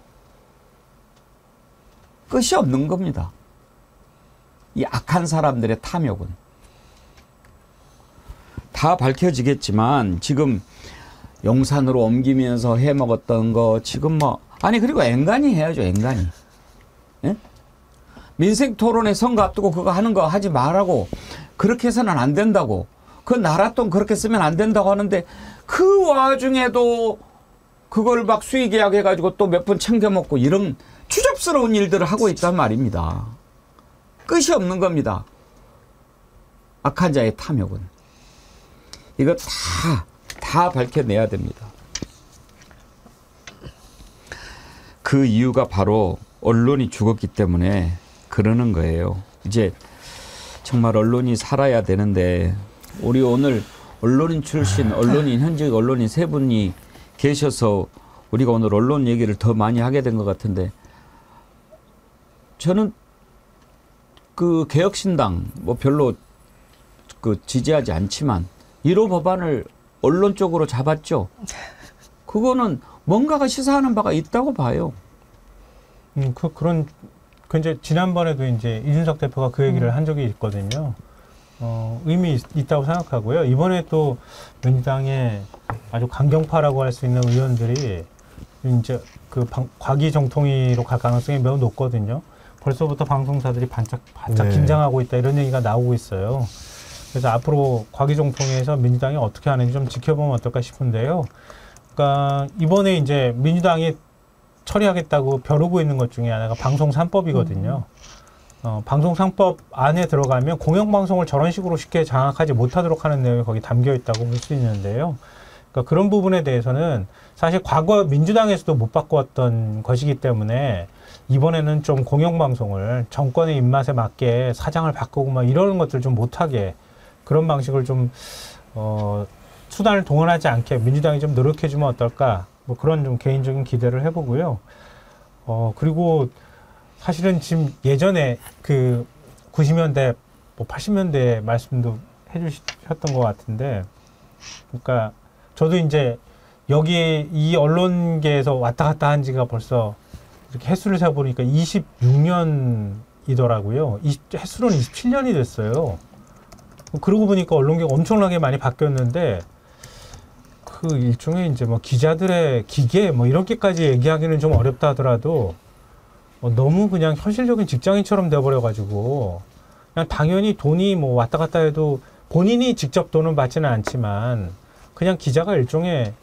끝이 없는 겁니다. 이 악한 사람들의 탐욕은. 다 밝혀지겠지만 지금 용산으로 옮기면서 해먹었던 거 지금 뭐 아니 그리고 앵간히 해야죠. 앵간히. 예? 민생 토론에 선거 앞두고 그거 하는 거 하지 말라고 그렇게 해서는 안 된다고 그 나라 돈 그렇게 쓰면 안 된다고 하는데 그 와중에도 그걸 막 수의 계약해가지고 또 몇 번 챙겨먹고 이런 추접스러운 일들을 하고 있단 말입니다. 끝이 없는 겁니다. 악한 자의 탐욕은. 이거 다 밝혀내야 됩니다. 그 이유가 바로 언론이 죽었기 때문에 그러는 거예요. 이제 정말 언론이 살아야 되는데 우리 오늘 언론인 출신, 언론인, 현직 언론인 세 분이 계셔서 우리가 오늘 언론 얘기를 더 많이 하게 된 것 같은데 저는 그 개혁신당 뭐 별로 그 지지하지 않지만 1호 법안을 언론 쪽으로 잡았죠. 그거는 뭔가가 시사하는 바가 있다고 봐요. 그런 이제 지난번에도 이제 이준석 대표가 그 얘기를 한 적이 있거든요. 의미 있다고 생각하고요. 이번에 또 민주당의 아주 강경파라고 할 수 있는 의원들이 이제 그 과기정통위로 갈 가능성이 매우 높거든요. 벌써부터 방송사들이 반짝 네. 긴장하고 있다 이런 얘기가 나오고 있어요. 그래서 앞으로 과기정통위에서 민주당이 어떻게 하는지 좀 지켜보면 어떨까 싶은데요. 그러니까 이번에 이제 민주당이 처리하겠다고 벼르고 있는 것 중에 하나가 방송 3법이거든요. 방송 3법 안에 들어가면 공영방송을 저런 식으로 쉽게 장악하지 못하도록 하는 내용이 거기 담겨 있다고 볼 수 있는데요. 그러니까 그런 부분에 대해서는 사실 과거 민주당에서도 못 바꿔왔던 것이기 때문에 이번에는 좀 공영방송을 정권의 입맛에 맞게 사장을 바꾸고 막 이러는 것들 좀 못하게 그런 방식을 좀 수단을 동원하지 않게 민주당이 좀 노력해주면 어떨까 뭐 그런 좀 개인적인 기대를 해보고요. 그리고 사실은 지금 예전에 그 90년대, 뭐 80년대 말씀도 해주셨던 것 같은데, 그러니까 저도 이제 여기 이 언론계에서 왔다 갔다 한 지가 벌써 이렇게 횟수를 세보니까 26년이더라고요. 횟수로는 27년이 됐어요. 그러고 보니까 언론계가 엄청나게 많이 바뀌었는데, 그 일종의 이제 뭐 기자들의 기계 뭐 이렇게까지 얘기하기는 좀 어렵다 하더라도 너무 그냥 현실적인 직장인처럼 돼버려가지고 그냥 당연히 돈이 뭐 왔다 갔다 해도 본인이 직접 돈은 받지는 않지만 그냥 기자가 일종의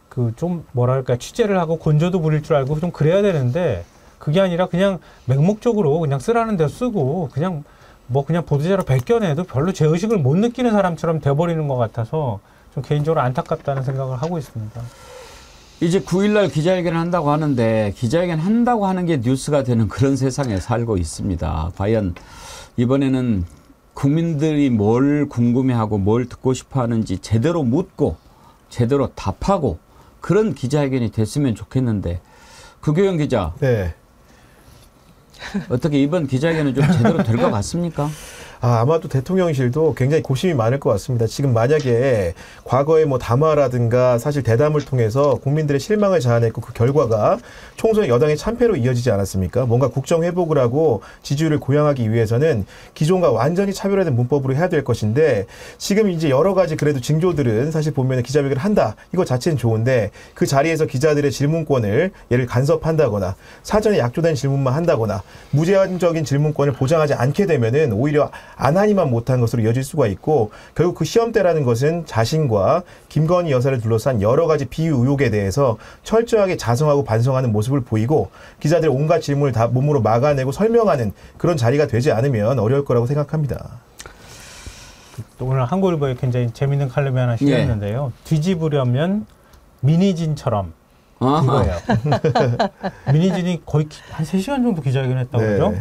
그 좀 뭐랄까 취재를 하고 건조도 부릴 줄 알고 좀 그래야 되는데 그게 아니라 그냥 맹목적으로 그냥 쓰라는 데 쓰고 그냥 뭐 그냥 보도자료 100개 내도 별로 죄의식을 못 느끼는 사람처럼 돼버리는 것 같아서 좀 개인적으로 안타깝다는 생각을 하고 있습니다. 이제 9일날 기자회견을 한다고 하는데 기자회견 한다고 하는 게 뉴스가 되는 그런 세상에 살고 있습니다. 과연 이번에는 국민들이 뭘 궁금해하고 뭘 듣고 싶어 하는지 제대로 묻고 제대로 답하고 그런 기자회견이 됐으면 좋겠는데 구교영 기자. 네. 어떻게 이번 기자회견은 좀 제대로 될 것 같습니까? 아마도 대통령실도 굉장히 고심이 많을 것 같습니다. 지금 만약에 과거에 뭐 담화라든가 사실 대담을 통해서 국민들의 실망을 자아냈고 그 결과가 총선의 여당의 참패로 이어지지 않았습니까? 뭔가 국정 회복을 하고 지지율을 고양하기 위해서는 기존과 완전히 차별화된 문법으로 해야 될 것인데 지금 이제 여러 가지 그래도 징조들은 사실 보면 기자회견을 한다. 이거 자체는 좋은데 그 자리에서 기자들의 질문권을 예를 간섭한다거나 사전에 약조된 질문만 한다거나 무제한적인 질문권을 보장하지 않게 되면은 오히려 안 하니만 못한 것으로 이어질 수가 있고 결국 그 시험대라는 것은 자신과 김건희 여사를 둘러싼 여러 가지 비유 의혹에 대해서 철저하게 자성하고 반성하는 모습을 보이고 기자들의 온갖 질문을 다 몸으로 막아내고 설명하는 그런 자리가 되지 않으면 어려울 거라고 생각합니다. 오늘 한국일보에 굉장히 재밌는 칼럼이 하나 실렸는데요. 뒤집으려면 민희진처럼 이거예요. 민희진이 거의 한 3시간 정도 기자회견 했다고 그러죠?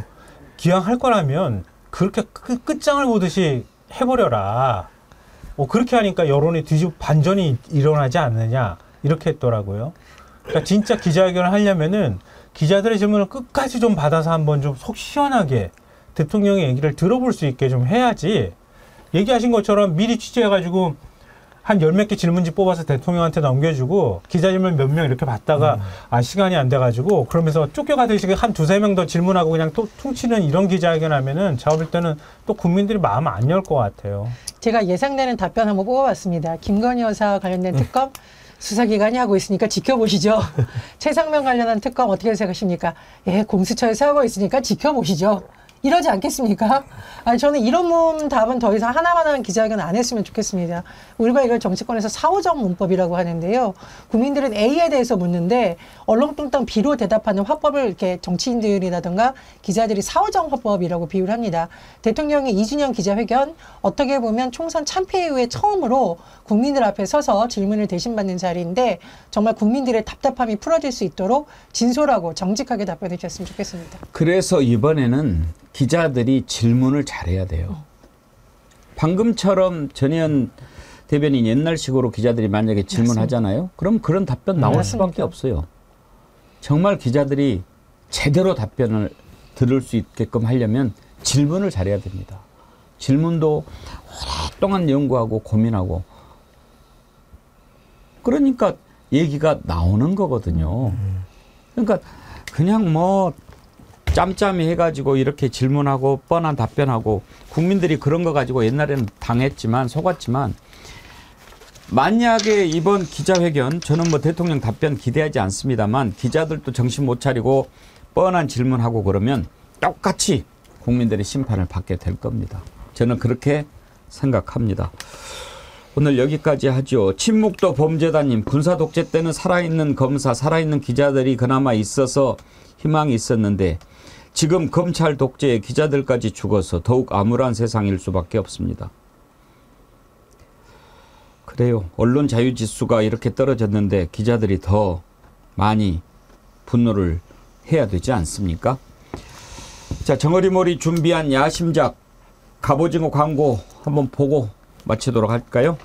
기왕 할 거라면 그렇게 끝장을 보듯이 해버려라. 그렇게 하니까 여론이 반전이 일어나지 않느냐 이렇게 했더라고요. 그러니까 진짜 기자회견을 하려면은 기자들의 질문을 끝까지 좀 받아서 한번 좀 속 시원하게 대통령의 얘기를 들어볼 수 있게 좀 해야지. 얘기하신 것처럼 미리 취재해가지고 한 10몇 개 질문지 뽑아서 대통령한테 넘겨주고 기자 질문 몇 명 이렇게 받다가 시간이 안 돼가지고 그러면서 쫓겨가듯이 한 2-3명 더 질문하고 그냥 또 퉁치는 이런 기자회견 하면은 제가 볼 때는 또 국민들이 마음 안 열 것 같아요. 제가 예상되는 답변 한번 뽑아봤습니다. 김건희 여사 관련된 특검 수사기관이 하고 있으니까 지켜보시죠. 최상명 관련한 특검 어떻게 생각하십니까? 공수처에서 하고 있으니까 지켜보시죠. 이러지 않겠습니까? 저는 이런 답은 더 이상 하나하나 기자회견 안 했으면 좋겠습니다. 우리가 이걸 정치권에서 사후적 문법이라고 하는데요. 국민들은 A에 대해서 묻는데 얼렁뚱땅 B로 대답하는 화법을 이렇게 정치인들이라든가 기자들이 사후적 화법이라고 비유를 합니다. 대통령의 2주년 기자회견 어떻게 보면 총선 참패 이후에 처음으로 국민들 앞에 서서 질문을 대신받는 자리인데 정말 국민들의 답답함이 풀어질 수 있도록 진솔하고 정직하게 답변해 주셨으면 좋겠습니다. 그래서 이번에는 기자들이 질문을 잘해야 돼요. 방금처럼 전혜연 대변인 옛날식으로 기자들이 만약에 질문하잖아요. 그럼 그런 답변 나올 수밖에 없어요. 정말 기자들이 제대로 답변을 들을 수 있게끔 하려면 질문을 잘해야 됩니다. 질문도 오랫동안 연구하고 고민하고 그러니까 얘기가 나오는 거거든요. 그러니까 그냥 뭐 짬짬이 해가지고 이렇게 질문하고 뻔한 답변하고 국민들이 그런 거 가지고 옛날에는 당했지만 속았지만 만약에 이번 기자회견 저는 뭐 대통령 답변 기대하지 않습니다만 기자들도 정신 못 차리고 뻔한 질문하고 그러면 똑같이 국민들의 심판을 받게 될 겁니다. 저는 그렇게 생각합니다. 오늘 여기까지 하죠. 친묵도 범죄다님, 군사 독재 때는 살아있는 검사, 살아있는 기자들이 그나마 있어서 희망이 있었는데 지금 검찰 독재에 기자들까지 죽어서 더욱 암울한 세상일 수밖에 없습니다. 그래요. 언론 자유 지수가 이렇게 떨어졌는데 기자들이 더 많이 분노를 해야 되지 않습니까? 자, 정어리머리 준비한 야심작 갑오징어 광고 한번 보고 마치도록 할까요?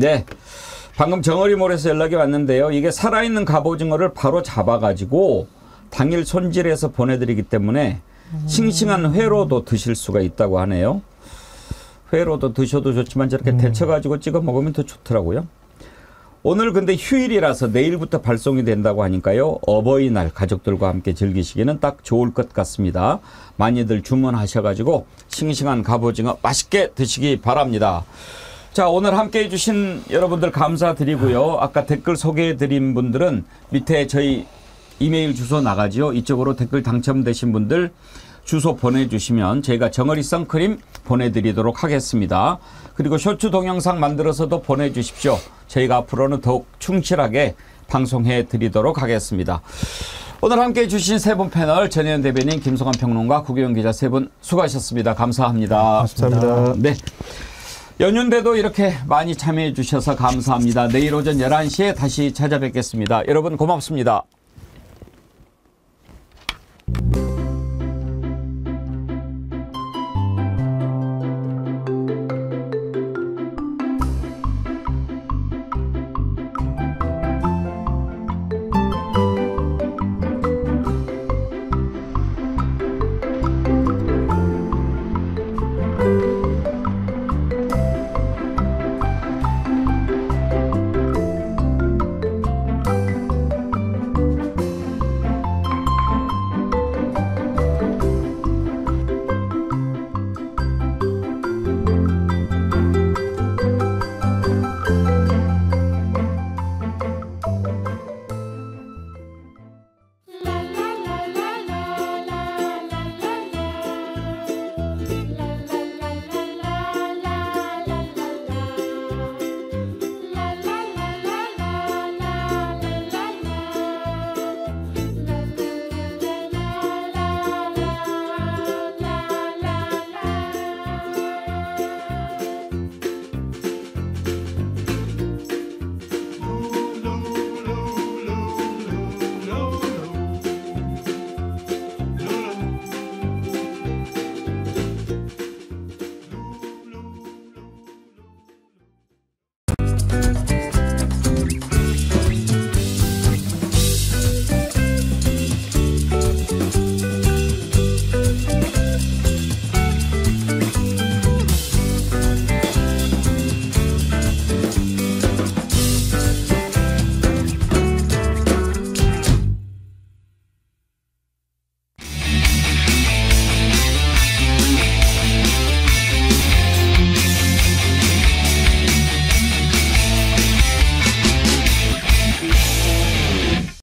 네. 방금 정어리몰에서 연락이 왔는데요. 이게 살아있는 갑오징어를 바로 잡아가지고 당일 손질해서 보내드리기 때문에 싱싱한 회로도 드실 수가 있다고 하네요. 회로도 드셔도 좋지만 저렇게 데쳐가지고 찍어 먹으면 더 좋더라고요. 오늘 근데 휴일이라서 내일부터 발송이 된다고 하니까요. 어버이날 가족들과 함께 즐기시기는 딱 좋을 것 같습니다. 많이들 주문하셔가지고 싱싱한 갑오징어 맛있게 드시기 바랍니다. 자, 오늘 함께 해주신 여러분들 감사드리고요. 아까 댓글 소개해드린 분들은 밑에 저희 이메일 주소 나가죠. 이쪽으로 댓글 당첨되신 분들 주소 보내주시면 저희가 정어리 선크림 보내드리도록 하겠습니다. 그리고 쇼츠 동영상 만들어서도 보내주십시오. 저희가 앞으로는 더욱 충실하게 방송해 드리도록 하겠습니다. 오늘 함께해 주신 세 분 패널 전혜연 대변인, 김성환 평론가, 구기영 기자 세 분 수고하셨습니다. 감사합니다. 감사합니다. 네. 연휴인데도 이렇게 많이 참여해 주셔서 감사합니다. 내일 오전 11시에 다시 찾아뵙겠습니다. 여러분 고맙습니다.